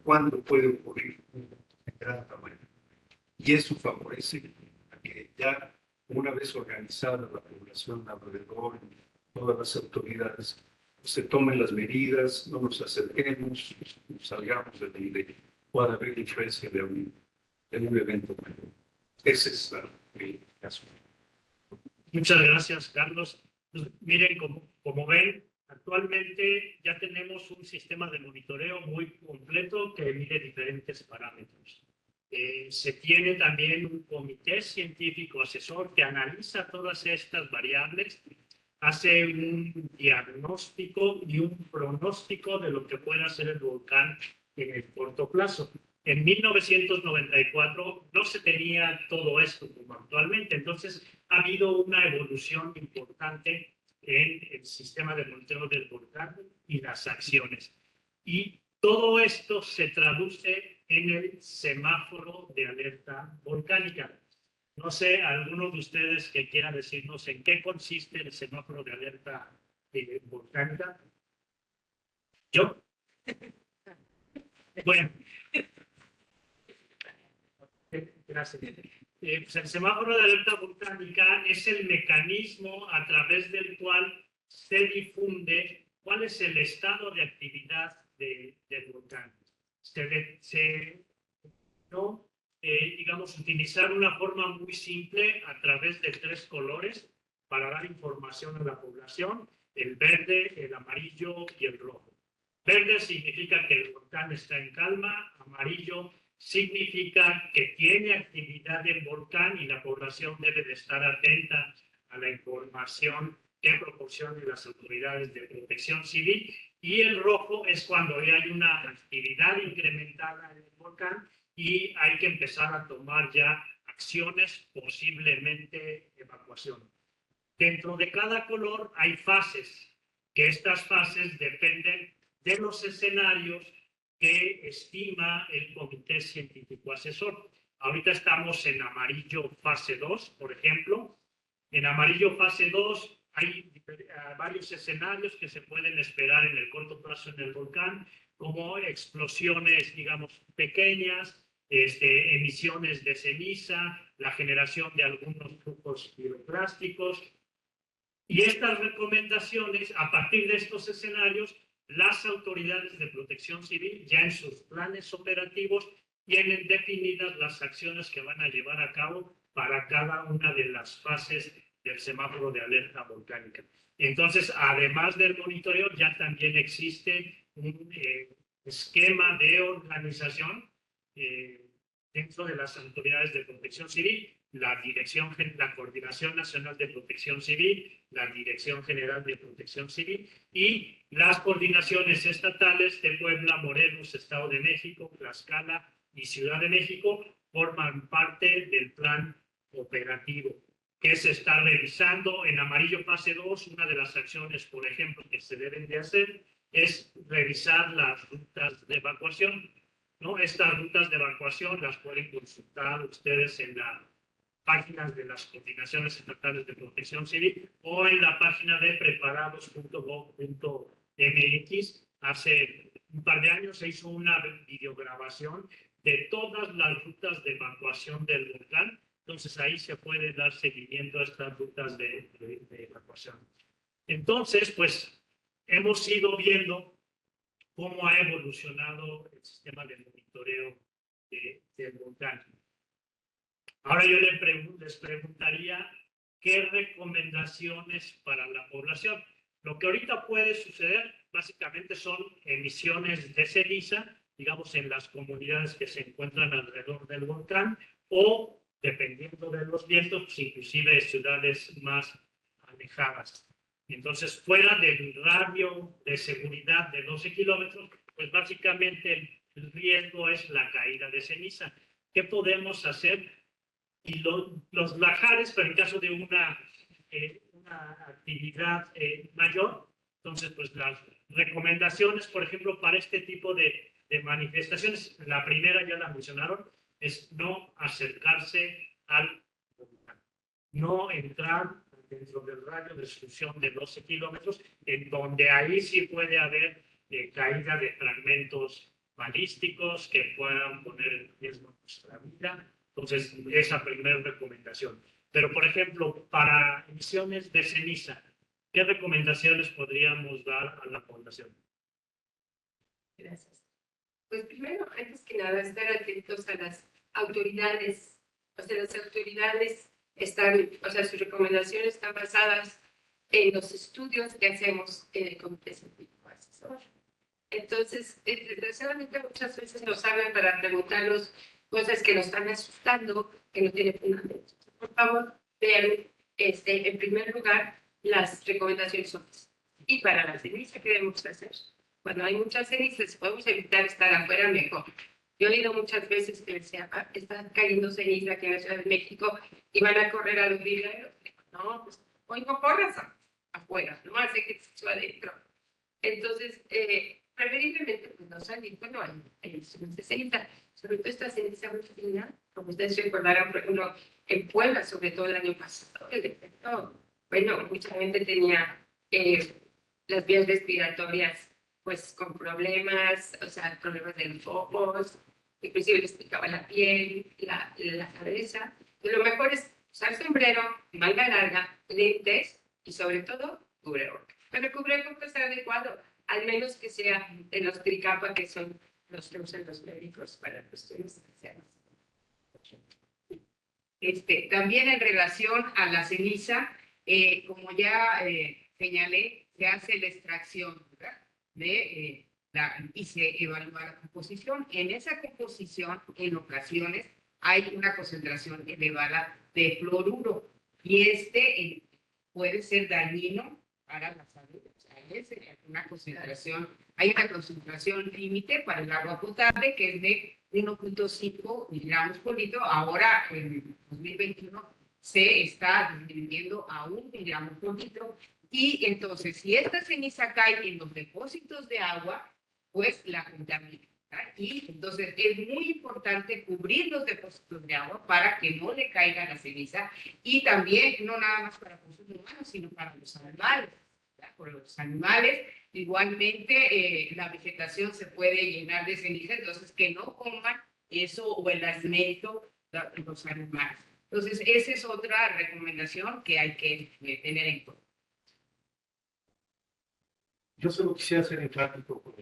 cuándo puede ocurrir un gran tamaño. Y eso favorece a que ya una vez organizada la población alrededor, todas las autoridades, se tomen las medidas, no nos acerquemos, salgamos de donde pueda haber influencia de un evento mayor. Ese es el caso. Muchas gracias, Carlos. Pues, miren, como ven, actualmente ya tenemos un sistema de monitoreo muy completo que mide diferentes parámetros. Se tiene también un comité científico asesor que analiza todas estas variables, hace un diagnóstico y un pronóstico de lo que pueda ser el volcán en el corto plazo. En 1994 no se tenía todo esto como actualmente, entonces ha habido una evolución importante en el sistema de monitoreo del volcán y las acciones. Y todo esto se traduce en el semáforo de alerta volcánica. No sé, algunos de ustedes que quieran decirnos en qué consiste el semáforo de alerta volcánica. ¿Yo? Bueno. Gracias. Pues el semáforo de alerta volcánica es el mecanismo a través del cual se difunde cuál es el estado de actividad del volcán. Digamos, utilizar una forma muy simple a través de 3 colores para dar información a la población: el verde, el amarillo y el rojo. Verde significa que el volcán está en calma, amarillo significa que tiene actividad en volcán y la población debe de estar atenta a la información que proporcionen las autoridades de protección civil, y el rojo es cuando hay una actividad incrementada en el volcán y hay que empezar a tomar ya acciones, posiblemente evacuación. Dentro de cada color hay fases, que estas fases dependen de los escenarios que estima el Comité Científico Asesor. Ahorita estamos en amarillo fase 2, por ejemplo. En amarillo fase 2 hay varios escenarios que se pueden esperar en el corto plazo en el volcán, como explosiones, digamos, pequeñas, emisiones de ceniza, la generación de algunos flujos piroclásticos. Y estas recomendaciones, a partir de estos escenarios, las autoridades de protección civil ya en sus planes operativos tienen definidas las acciones que van a llevar a cabo para cada una de las fases del semáforo de alerta volcánica. Entonces, además del monitoreo, ya también existe un esquema de organización dentro de las autoridades de protección civil, la Coordinación Nacional de Protección Civil, la Dirección General de Protección Civil y las coordinaciones estatales de Puebla, Morelos, Estado de México, Tlaxcala y Ciudad de México forman parte del plan operativo que se está revisando. En amarillo fase 2, una de las acciones, por ejemplo, que se deben de hacer es revisar las rutas de evacuación, ¿no? Estas rutas de evacuación las pueden consultar ustedes en las páginas de las coordinaciones estatales de protección civil o en la página de preparados.gov.mx. Hace un par de años se hizo una videograbación de todas las rutas de evacuación del volcán. Entonces ahí se puede dar seguimiento a estas rutas de evacuación. Entonces, pues hemos ido viendo cómo ha evolucionado el sistema de monitoreo del volcán. Ahora yo les preguntaría qué recomendaciones para la población. Lo que ahorita puede suceder básicamente son emisiones de ceniza, digamos, en las comunidades que se encuentran alrededor del volcán, o dependiendo de los vientos, pues inclusive ciudades más alejadas. Entonces, fuera del radio de seguridad de 12 kilómetros, pues básicamente el riesgo es la caída de ceniza. ¿Qué podemos hacer? Y los lajares, pero en caso de una actividad mayor, entonces, pues las recomendaciones, por ejemplo, para este tipo de manifestaciones, la primera ya la mencionaron, es no acercarse al volcán, no entrar dentro del radio de exclusión de 12 kilómetros, en donde ahí sí puede haber caída de fragmentos balísticos que puedan poner en riesgo nuestra vida. Entonces, esa primera recomendación. Pero, por ejemplo, para emisiones de ceniza, ¿qué recomendaciones podríamos dar a la población? Gracias. Pues primero, antes que nada, estar atentos a las autoridades. O sea, las autoridades están, o sea, sus recomendaciones están basadas en los estudios que hacemos en el Comité Científico Asesor. Entonces, desgraciadamente muchas veces nos hablan para preguntarnos cosas que nos están asustando, que no tienen fundamento. Por favor, vean, en primer lugar, las recomendaciones son. Y para la ceniza, ¿qué debemos hacer? Cuando hay muchas cenizas, podemos evitar estar afuera mejor. Yo he oído muchas veces que decía, está cayendo ceniza aquí en la Ciudad de México y van a correr a los viveros. No, pues hoy no corras afuera, no hace que se adentro. Entonces, preferiblemente, pues no salir cuando hay emisiones de ceniza, sobre todo esta ceniza muy fina, como ustedes recordarán, por ejemplo, en Puebla, sobre todo el año pasado, el efecto, bueno, mucha gente tenía las vías respiratorias pues con problemas, o sea, problemas de los ojos, inclusive les picaba la piel, la cabeza. Y lo mejor es usar sombrero, manga larga, lentes y sobre todo cubrebocas. Pero el cubrebocas es adecuado, al menos que sea de los tricapa, que son los que usan los médicos para cuestiones especiales. También en relación a la ceniza, como ya señalé, se hace la extracción, ¿verdad? Y se evalúa la composición. En esa composición, en ocasiones, hay una concentración elevada de fluoruro y puede ser dañino para la salud. O sea, hay una concentración límite para el agua potable que es de 1.5 miligramos por litro. Ahora, en 2021, se está disminuyendo a 1 miligramo por litro. Y entonces, si esta ceniza cae en los depósitos de agua, pues la contamina. Y entonces es muy importante cubrir los depósitos de agua para que no le caiga la ceniza. Y también, no nada más para consumo humano, sino para los animales. Por los animales, igualmente, la vegetación se puede llenar de ceniza, entonces que no coman eso o el alimento de los animales. Entonces, esa es otra recomendación que hay que tener en cuenta. Yo solo quisiera ser enfático con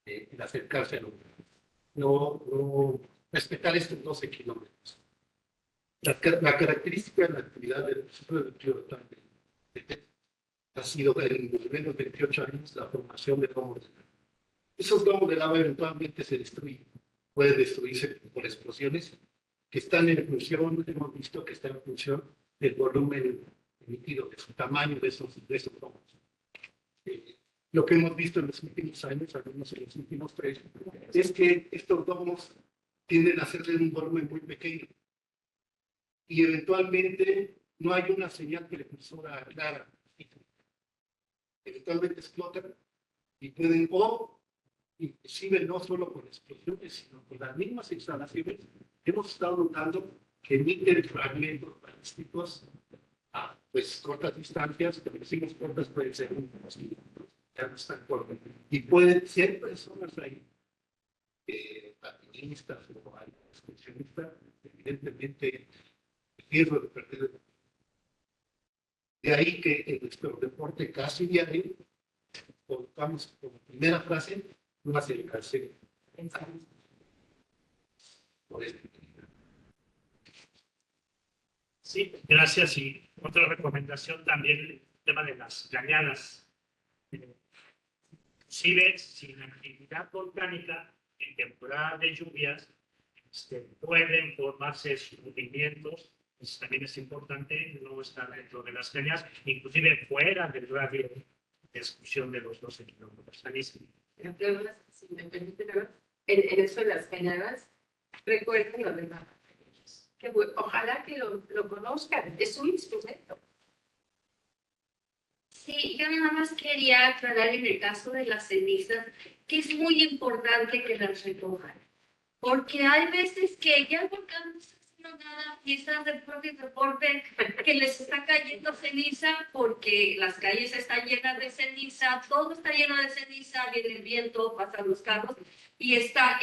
el acercarse al hombre. No respetar estos 12 kilómetros. La característica de la actividad del ciclo eruptivo ha sido en los menos 28 años la formación de domos de lava. Esos domos de lava eventualmente se destruyen. Pueden destruirse por explosiones que están en función, hemos visto que está en función del volumen emitido, de su tamaño de esos domos. Lo que hemos visto en los últimos años, al menos en los últimos 3, es que estos domos tienden a ser de un volumen muy pequeño y eventualmente no hay una señal televisora clara. Eventualmente explotan y pueden, o inclusive no solo con explosiones, sino con las mismas instalaciones, hemos estado notando que emiten fragmentos balísticos a pues, cortas distancias, que decimos cortas pueden ser unos kilómetros, ya no están cortas, y pueden ser personas ahí, patinistas o excursionistas, evidentemente el riesgo de perder. De ahí que en nuestro deporte casi diario, colocamos como primera frase, no acercarse por este. Sí, gracias. Y otra recomendación también, el tema de las cañadas. Inclusive sin actividad volcánica, en temporada de lluvias, pueden formarse surgimientos. Pues también es importante no estar dentro de las cañadas, inclusive fuera del radio de exclusión de los 12 kilómetros. Si me permiten, en eso de las cañadas, recuerden lo de la que ojalá que lo conozcan, es un instrumento. Sí, yo nada más quería aclarar en el caso de las cenizas que es muy importante que las recojan, porque hay veces que ya el volcán no está haciendo nada y están de propio deporte que les está cayendo ceniza porque las calles están llenas de ceniza, todo está lleno de ceniza, viene el viento, pasan los carros y está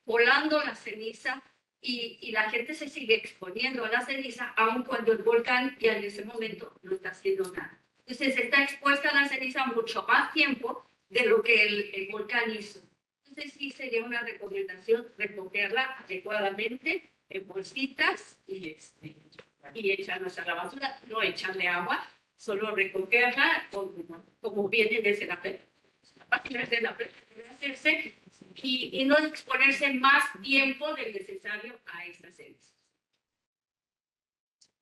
volando la ceniza. y la gente se sigue exponiendo a la ceniza, aun cuando el volcán ya en ese momento no está haciendo nada. Entonces está expuesta a la ceniza mucho más tiempo de lo que el volcán hizo. Entonces sí sería una recomendación recogerla adecuadamente en bolsitas y echarlas a la basura, no echarle agua, solo recogerla como viene desde la página de la hacerse y no exponerse más tiempo del necesario a estas cenizas.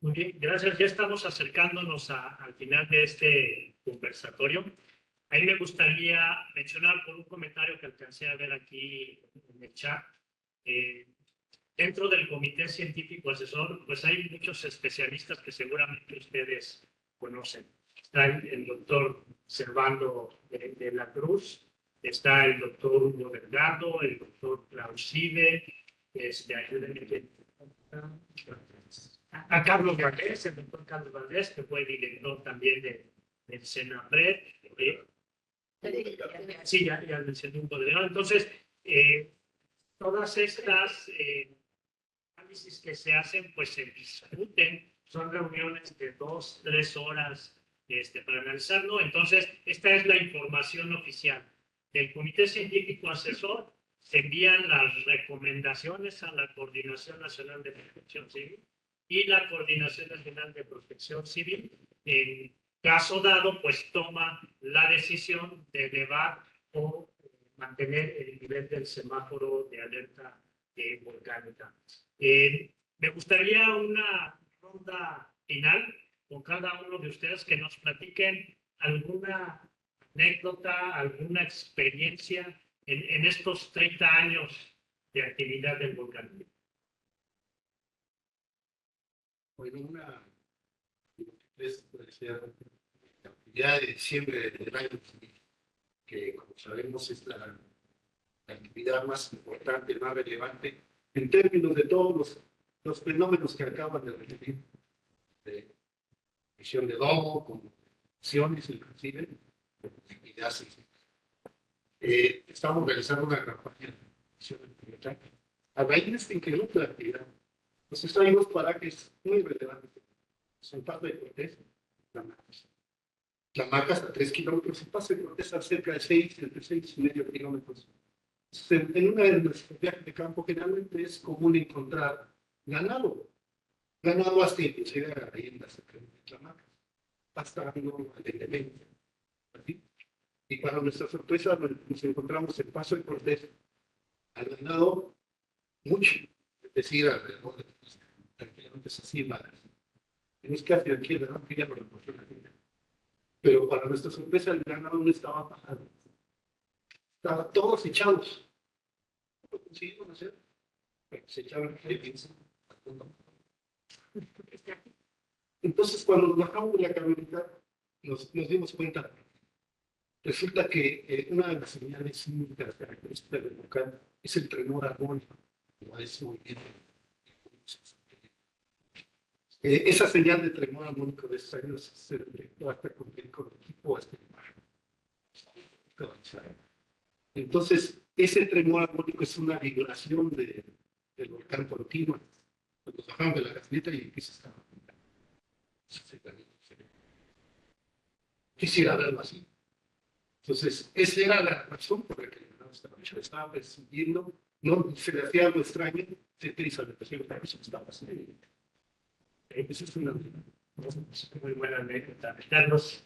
Muy bien, gracias. Ya estamos acercándonos al final de este conversatorio. A mí me gustaría mencionar por un comentario que alcancé a ver aquí en el chat. Dentro del Comité Científico Asesor, pues hay muchos especialistas que seguramente ustedes conocen. Está el doctor Servando de la Cruz, está el doctor Hugo Delgado, el doctor Clauside, ayúdenme, a Carlos Valdés, el doctor Carlos Valdés, que fue director también del Senapred. Sí, ya mencioné un poco de nada. Entonces, todas estas análisis que se hacen, pues se discuten, son reuniones de 2-3 horas para analizarlo. Entonces, esta es la información oficial. Del Comité Científico Asesor se envían las recomendaciones a la Coordinación Nacional de Protección Civil y la Coordinación Nacional de Protección Civil, en caso dado, pues toma la decisión de elevar o mantener el nivel del semáforo de alerta volcánica. Me gustaría una ronda final con cada uno de ustedes que nos platiquen alguna anécdota, alguna experiencia en estos 30 años de actividad del volcán. Bueno, puede ser la actividad de diciembre del año que, como sabemos, es la actividad más importante, más relevante en términos de todos los fenómenos que acaban de referir, de emisión de domo, como acciones inclusive, de actividad sísmica. Estamos realizando una campaña de emisión de a raíz de este incremento de actividad. Entonces hay dos parajes muy relevantes. Son Paso de Cortés, Tlamacas. Tlamacas a 3 kilómetros y Paso de Cortés a cerca de 6,5 kilómetros. En una de nuestros viajes de campo generalmente es común encontrar ganado hasta inclusive ahí en las Tlamacas, pastando alegremente. Y para nuestra sorpresa nos encontramos en Paso de Cortés al ganado mucho, es decir, alrededor de 30 kilómetros así malas. En este caso aquí el ganado que ya lo encontró la gente. Pero para nuestra sorpresa el ganado no estaba bajando. Estaban todos echados. ¿Lo consiguieron hacer? Se echaban entonces, cuando nos bajamos de la camioneta, nos dimos cuenta. Resulta que una de las señales muy características del volcán es el tremor armónico. Esa señal de tremor armónico de esos años se detectó hasta con el equipo Entonces, ese tremor armónico es una vibración del volcán continua. Nos bajamos de la gasolina y empieza a estar. Quisiera verlo así. Entonces, esa era la razón por la que el estaba persiguiendo, no se le hacía algo extraño, se utiliza la presión para que se estaba haciendo. Esa es una muy buena anécdota. Carlos.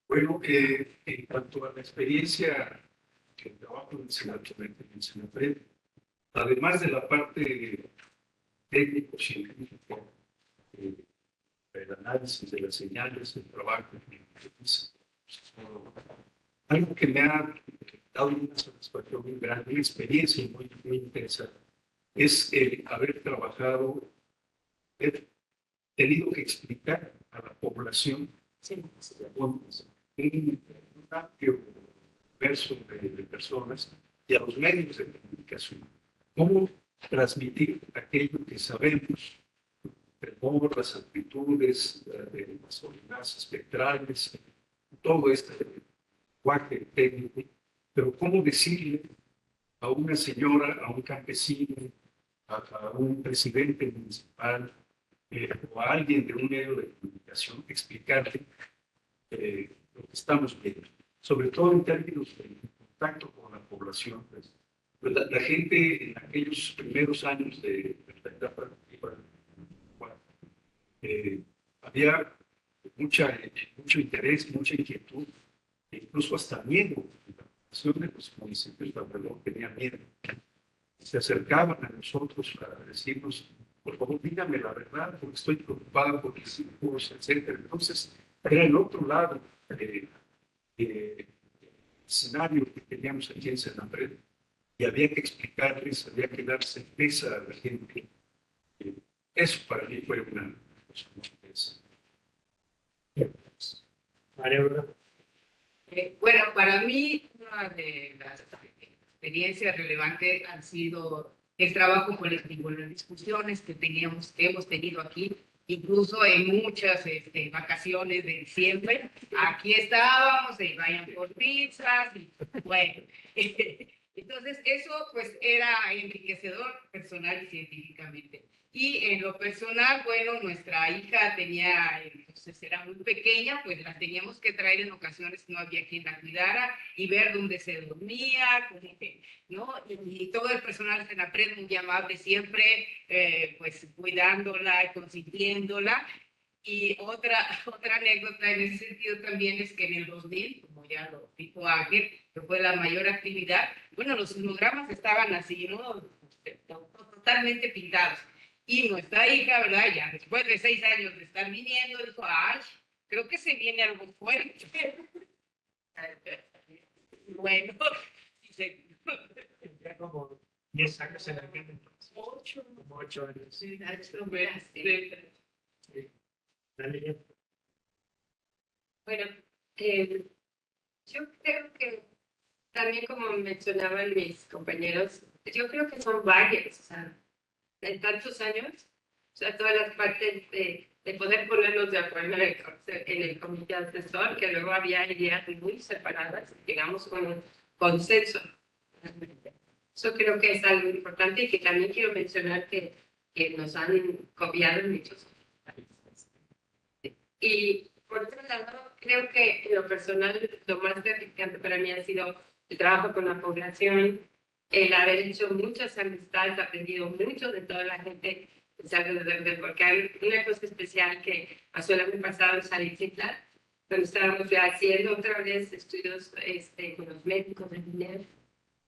Bueno, en cuanto a la experiencia que trabajo en el Senapred, además de la parte técnico-científica, el análisis de las señales, el trabajo, algo que me ha dado una satisfacción muy grande, una experiencia muy interesante, es el haber trabajado, he tenido que explicar a la población un amplio universo de personas y a los medios de comunicación cómo transmitir aquello que sabemos, por las amplitudes, las ondas espectrales, todo este lenguaje técnico, pero cómo decirle a una señora, a un campesino, a un presidente municipal o a alguien de un medio de comunicación explicarle lo que estamos viendo, sobre todo en términos de contacto con la población. Pues la gente en aquellos primeros años de la etapa activa, había mucho interés, mucha inquietud, e incluso hasta miedo. La población de los municipios de alrededor tenía miedo. Se acercaban a nosotros para decirnos, por favor, dígame la verdad, porque estoy preocupado por mis hijos, etc. Entonces, era el otro lado del escenario que teníamos aquí en Senapred, y había que explicarles, había que dar certeza a la gente. Eso para mí fue una cosa muy interesante. María Aurora. Bueno, para mí una de las experiencias relevantes han sido el trabajo colectivo, las discusiones que hemos tenido aquí, incluso en muchas vacaciones de diciembre. Aquí estábamos, y vayan por pizzas, y bueno. Entonces, eso pues era enriquecedor personal y científicamente. Y en lo personal, bueno, nuestra hija entonces era muy pequeña, pues la teníamos que traer en ocasiones, no había quien la cuidara, y ver dónde se dormía, como que, ¿no? Y todo el personal de Senapred muy amable siempre, pues cuidándola y consintiéndola. Y otra anécdota en ese sentido también es que en el 2000, como ya lo dijo Ángel, que fue la mayor actividad, bueno, los hologramas estaban así, ¿no? Totalmente pintados. Y nuestra hija, ¿verdad? Ya después de 6 años de estar viniendo, dijo, ay, creo que se viene algo fuerte. Bueno, dice, Ya como 10 años en aquel entonces. 8. Como 8 años. Sí, Dale. Bueno, yo creo que también como mencionaban mis compañeros, yo creo que son varios, o sea, en tantos años, o sea, todas las partes de poder ponernos de acuerdo en el comité asesor, que luego había ideas muy separadas, llegamos con un consenso. Eso creo que es algo importante y que también quiero mencionar que nos han copiado en muchos países. Y por otro lado, creo que en lo personal lo más gratificante para mí ha sido el trabajo con la población, el haber hecho muchas amistades, aprendido mucho de toda la gente alrededor del volcán. Una cosa especial que pasó el año pasado en Xalititlan, cuando estábamos haciendo otra vez estudios con los médicos de INEF,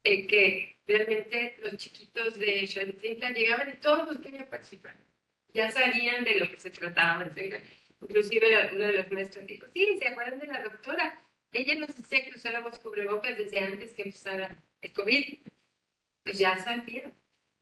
que realmente los chiquitos de Xalititlan llegaban y todos los querían participar. Ya sabían de lo que se trataba. Inclusive uno de los maestros dijo, sí, ¿se acuerdan de la doctora? Ella nos decía que usáramos cubrebocas desde antes que empezara el COVID. Pues ya sabían.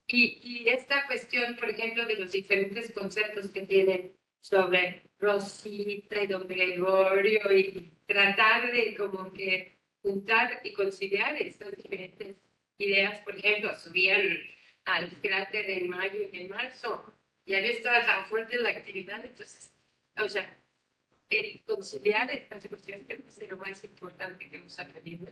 Y esta cuestión, por ejemplo, de los diferentes conceptos que tienen sobre Rosita y Don Gregorio, y tratar de como que juntar y conciliar estas diferentes ideas. Por ejemplo, subían al cráter en mayo y en marzo, y había estado tan fuerte la actividad, entonces, o sea, el conciliar estas cuestiones es lo más importante que hemos aprendido.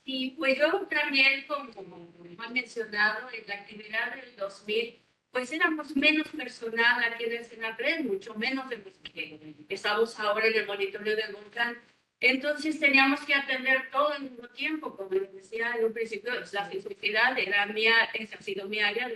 Y pues yo también, como han mencionado, en la actividad del 2000, pues éramos menos personal aquí en el Senapred, mucho menos de los que estamos ahora en el monitoreo del volcán. Entonces teníamos que atender todo al mismo tiempo, como les decía en un principio, la sismicidad esa ha sido mi área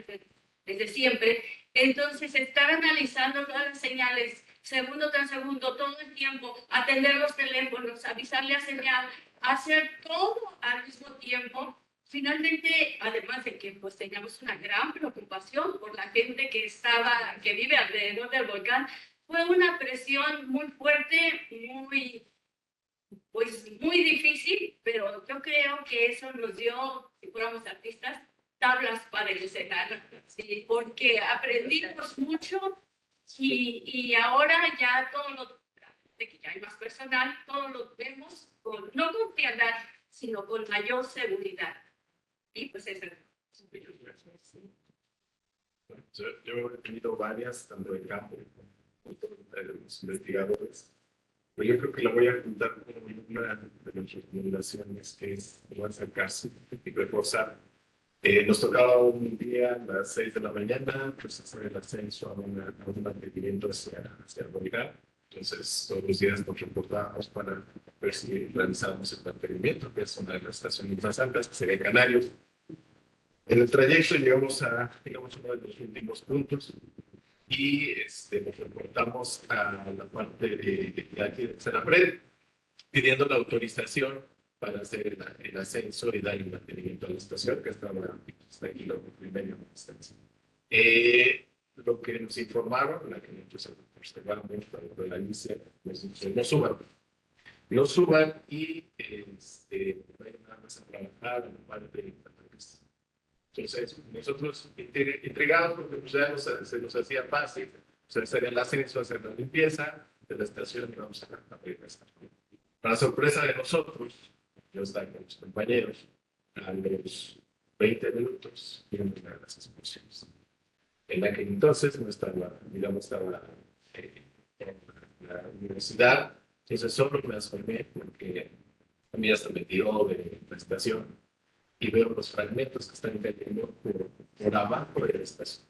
desde siempre. Entonces estar analizando todas las señales, segundo tras segundo, todo el tiempo, atender los teléfonos, avisarle a señal, hacer todo al mismo tiempo. Finalmente, además de que pues teníamos una gran preocupación por la gente que vive alrededor del volcán, fue una presión muy fuerte, muy difícil, pero yo creo que eso nos dio, si fuéramos artistas, tablas para el escenario, ¿sí? Porque aprendimos mucho y ahora ya todo lo de que ya hay más personal, todo lo vemos no con frialdad, sino con mayor seguridad. Y pues eso es. Yo he tenido varias, tanto de campo como de los investigadores. Pero yo creo que la voy a juntar con una de las recomendaciones que es no acercarse y reforzar. Nos tocaba un día a las 6 de la mañana, pues hacer el ascenso a un mantenimiento hacia Bolívar. Entonces, todos los días nos reportábamos para ver si realizábamos el mantenimiento, que es una de las estaciones más altas, que sería Canarios. En el trayecto llegamos a, digamos, uno de los últimos puntos y nos reportamos a la parte de aquí de Senapred, pidiendo la autorización para hacer el ascenso y dar el mantenimiento a la estación, que estaba a kilómetro y medio de distancia. Lo que nos informaron, la que nosotros observamos para la Alicia, nos dice, no suban y vayan nada más a trabajar en la parte de la pista. Entonces, nosotros entregados, porque pues ya se nos hacía fácil, o sea, hacer el ascenso, hacer la limpieza de la estación y vamos a regresar. Para sorpresa de nosotros, yo estaba con los compañeros, a los 20 minutos viendo una de las explosiones. En aquel entonces no estaba, digamos, estaba en la universidad, entonces solo me asomé porque a mí hasta me tiró de la estación y veo los fragmentos que están cayendo por abajo de la estación.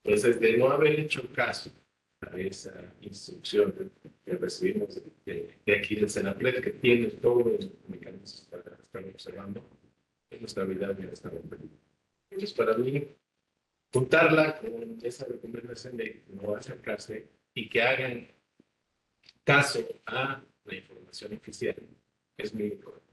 Entonces, de no haber hecho caso a esa instrucción que recibimos de aquí del Senapred, que tiene todos los mecanismos para estar observando, nuestra vida ya estaba perdida. Entonces, para mí, juntarla con esa recomendación de no acercarse y que hagan caso a la información oficial es muy importante.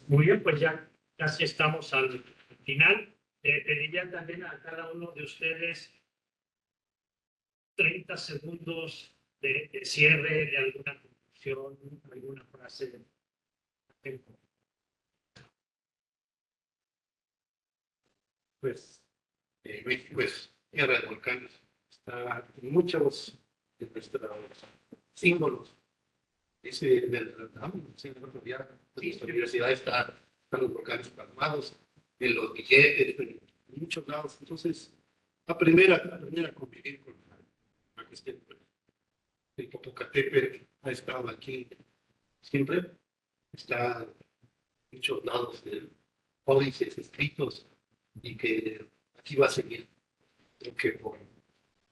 Muy bien, pues ya casi estamos al final. Pediría también a cada uno de ustedes 30 segundos de cierre de alguna conclusión, alguna frase. Pues México es tierra de volcanes. Está en muchos de nuestros símbolos. Ese del nuestra universidad están los volcanes palmados, en los billetes, en muchos lados. Entonces, aprender a convivir con la cuestión. El Popocatépetl ha estado aquí siempre, está en muchos lados de códices escritos y que aquí va a seguir. Creo que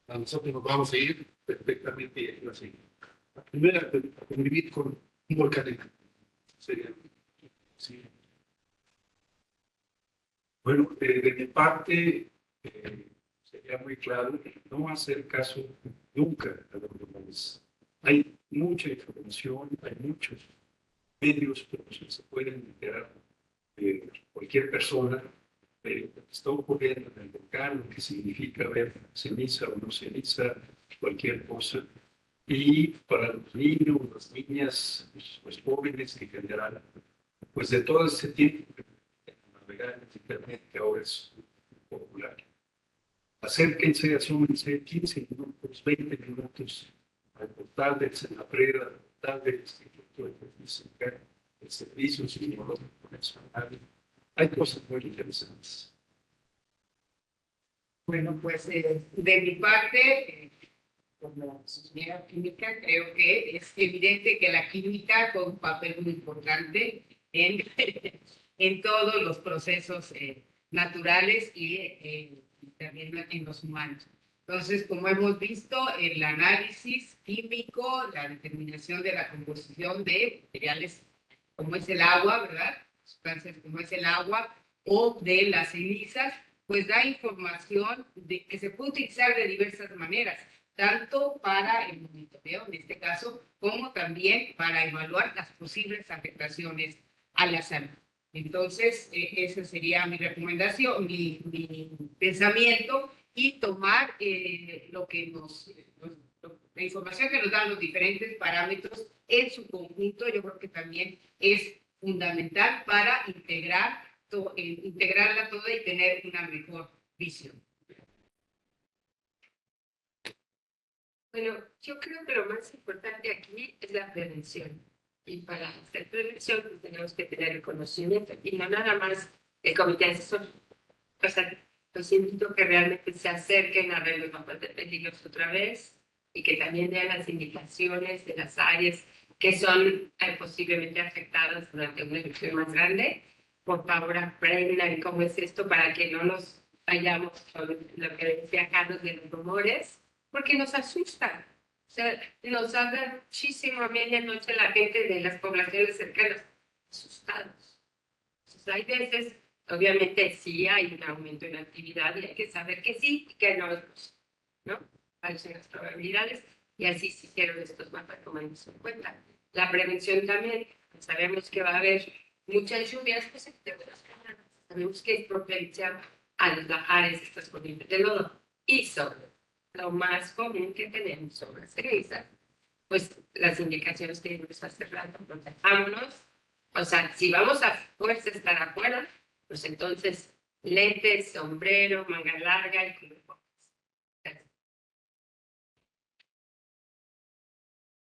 a nosotros nos vamos a ir perfectamente y aquí va a seguir. La primera, convivir con un volcán sería. Sí. Bueno, de mi parte, sería muy claro no hacer caso nunca a los rumores. Hay mucha información, hay muchos medios por los que se pueden enterar de cualquier persona de lo que está ocurriendo en el volcán, lo que significa ver ceniza o no ceniza, cualquier cosa. Y para los niños, las niñas, los jóvenes en general, pues de todo ese tiempo navegar en internet que ahora es popular. Acérquense, asómense 15 minutos, 20 minutos al portal del Senapred, al portal del Instituto de Física, el Servicio Sismológico Nacional. Hay cosas muy interesantes. Bueno, pues de mi parte, como ingeniera química, creo que es evidente que la química juega un papel muy importante en todos los procesos naturales y también en los humanos. Entonces, como hemos visto, el análisis químico, la determinación de la composición de materiales como es el agua, ¿verdad? Sustancias como es el agua o de las cenizas, pues da información que se puede utilizar de diversas maneras, tanto para el monitoreo, en este caso, como también para evaluar las posibles afectaciones a la salud. Entonces, esa sería mi recomendación, mi pensamiento, y tomar la información que nos dan los diferentes parámetros en su conjunto. Yo creo que también es fundamental para integrarla toda y tener una mejor visión. Bueno, yo creo que lo más importante aquí es la prevención. Y para hacer prevención pues, tenemos que tener el conocimiento y no nada más el comité asesor. O sea, Los invito a que realmente se acerquen a ver los mapas de peligros otra vez y que también vean las indicaciones de las áreas que son posiblemente afectadas durante una erupción más grande. Por favor, aprendan cómo es esto para que no nos vayamos con lo que decía Carlos de los rumores, porque nos asustan. O sea, nos habla muchísimo a medianoche la gente de las poblaciones cercanas, asustados. Entonces, hay veces, obviamente, sí hay un aumento en actividad y hay que saber que sí y que no, ¿no? ¿Cuáles son las probabilidades? Y así se hicieron estos mapas tomando en cuenta. La prevención también, sabemos que va a haber muchas lluvias, pues sabemos que es propensa a las bajares estas corrientes de lodo. Y sobre lo más común que tenemos sobre la ceniza, pues las indicaciones que nos está cerrando, protejámonos. O sea, si vamos a fuerza estar afuera, pues entonces lentes, sombrero, manga larga y cubrebocas.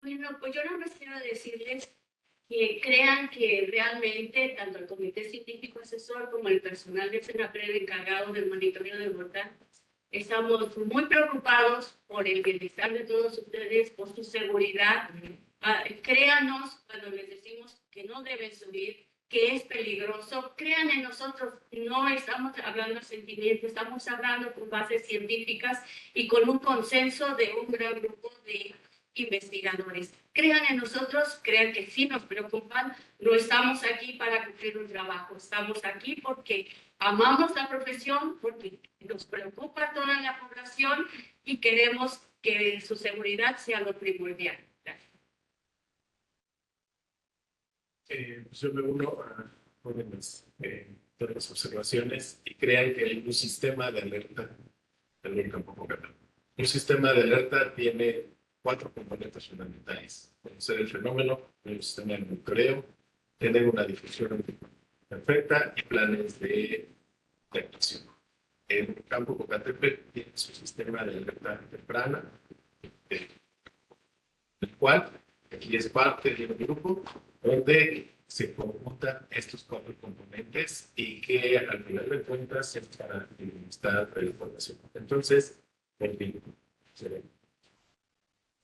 Bueno, pues yo no más quiero decirles que crean que realmente tanto el Comité Científico Asesor como el personal de FENAPRED encargado del monitoreo del volcán estamos muy preocupados por el bienestar de todos ustedes, por su seguridad. Créanos cuando les decimos que no deben subir, que es peligroso. Crean en nosotros, no estamos hablando de sentimientos, estamos hablando con bases científicas y con un consenso de un gran grupo de investigadores. Crean en nosotros, crean que sí nos preocupan, no estamos aquí para cumplir un trabajo, estamos aquí porque amamos la profesión, porque nos preocupa toda la población y queremos que su seguridad sea lo primordial. Yo me uno a todas las observaciones y crean que hay un sistema de alerta del volcán Popocatépetl. Un sistema de alerta tiene 4 componentes fundamentales: conocer el fenómeno, un sistema de monitoreo, tener una difusión perfecta y planes de actuación. El volcán Popocatépetl tiene su sistema de alerta temprana, el cual aquí es parte de un grupo donde se computan estos 4 componentes y que al final de cuentas es para el bienestar de la población. Entonces, el vínculo se ve.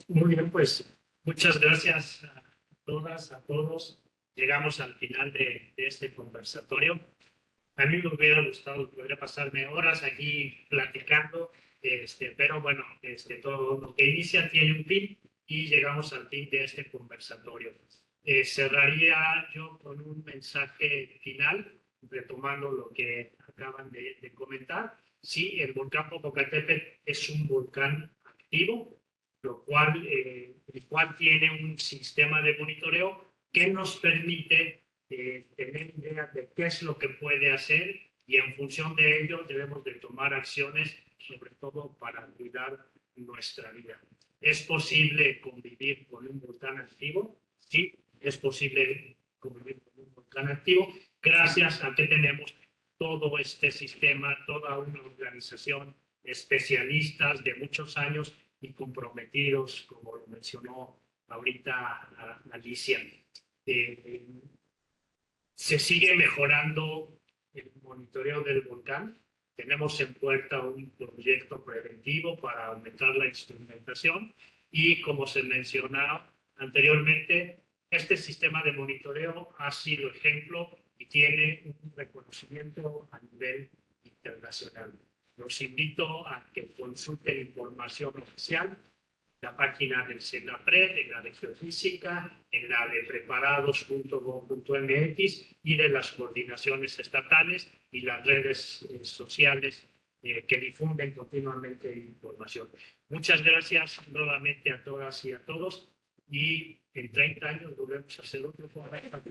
Muy bien, pues muchas gracias a todas, a todos. Llegamos al final de este conversatorio. A mí me hubiera gustado, podría pasarme horas aquí platicando, pero bueno, todo lo que inicia tiene un fin y llegamos al fin de este conversatorio. Cerraría yo con un mensaje final, retomando lo que acaban de comentar. Sí, el volcán Popocatépetl es un volcán activo, el cual tiene un sistema de monitoreo que nos permite tener idea de qué es lo que puede hacer y en función de ello debemos de tomar acciones, sobre todo para cuidar nuestra vida. ¿Es posible convivir con un volcán activo? Sí, es posible convivir con un volcán activo gracias a que tenemos todo este sistema, toda una organización, especialistas de muchos años y comprometidos, como lo mencionó ahorita Alicia. Se sigue mejorando el monitoreo del volcán. Tenemos en puerta un proyecto preventivo para aumentar la instrumentación y, como se mencionó anteriormente, este sistema de monitoreo ha sido ejemplo y tiene un reconocimiento a nivel internacional. Los invito a que consulten información oficial, la página del CENAPRED, en la de Geofísica, en la de preparados.gov.mx y de las coordinaciones estatales y las redes sociales que difunden continuamente información. Muchas gracias nuevamente a todas y a todos y en 30 años volvemos a hacer otro programa.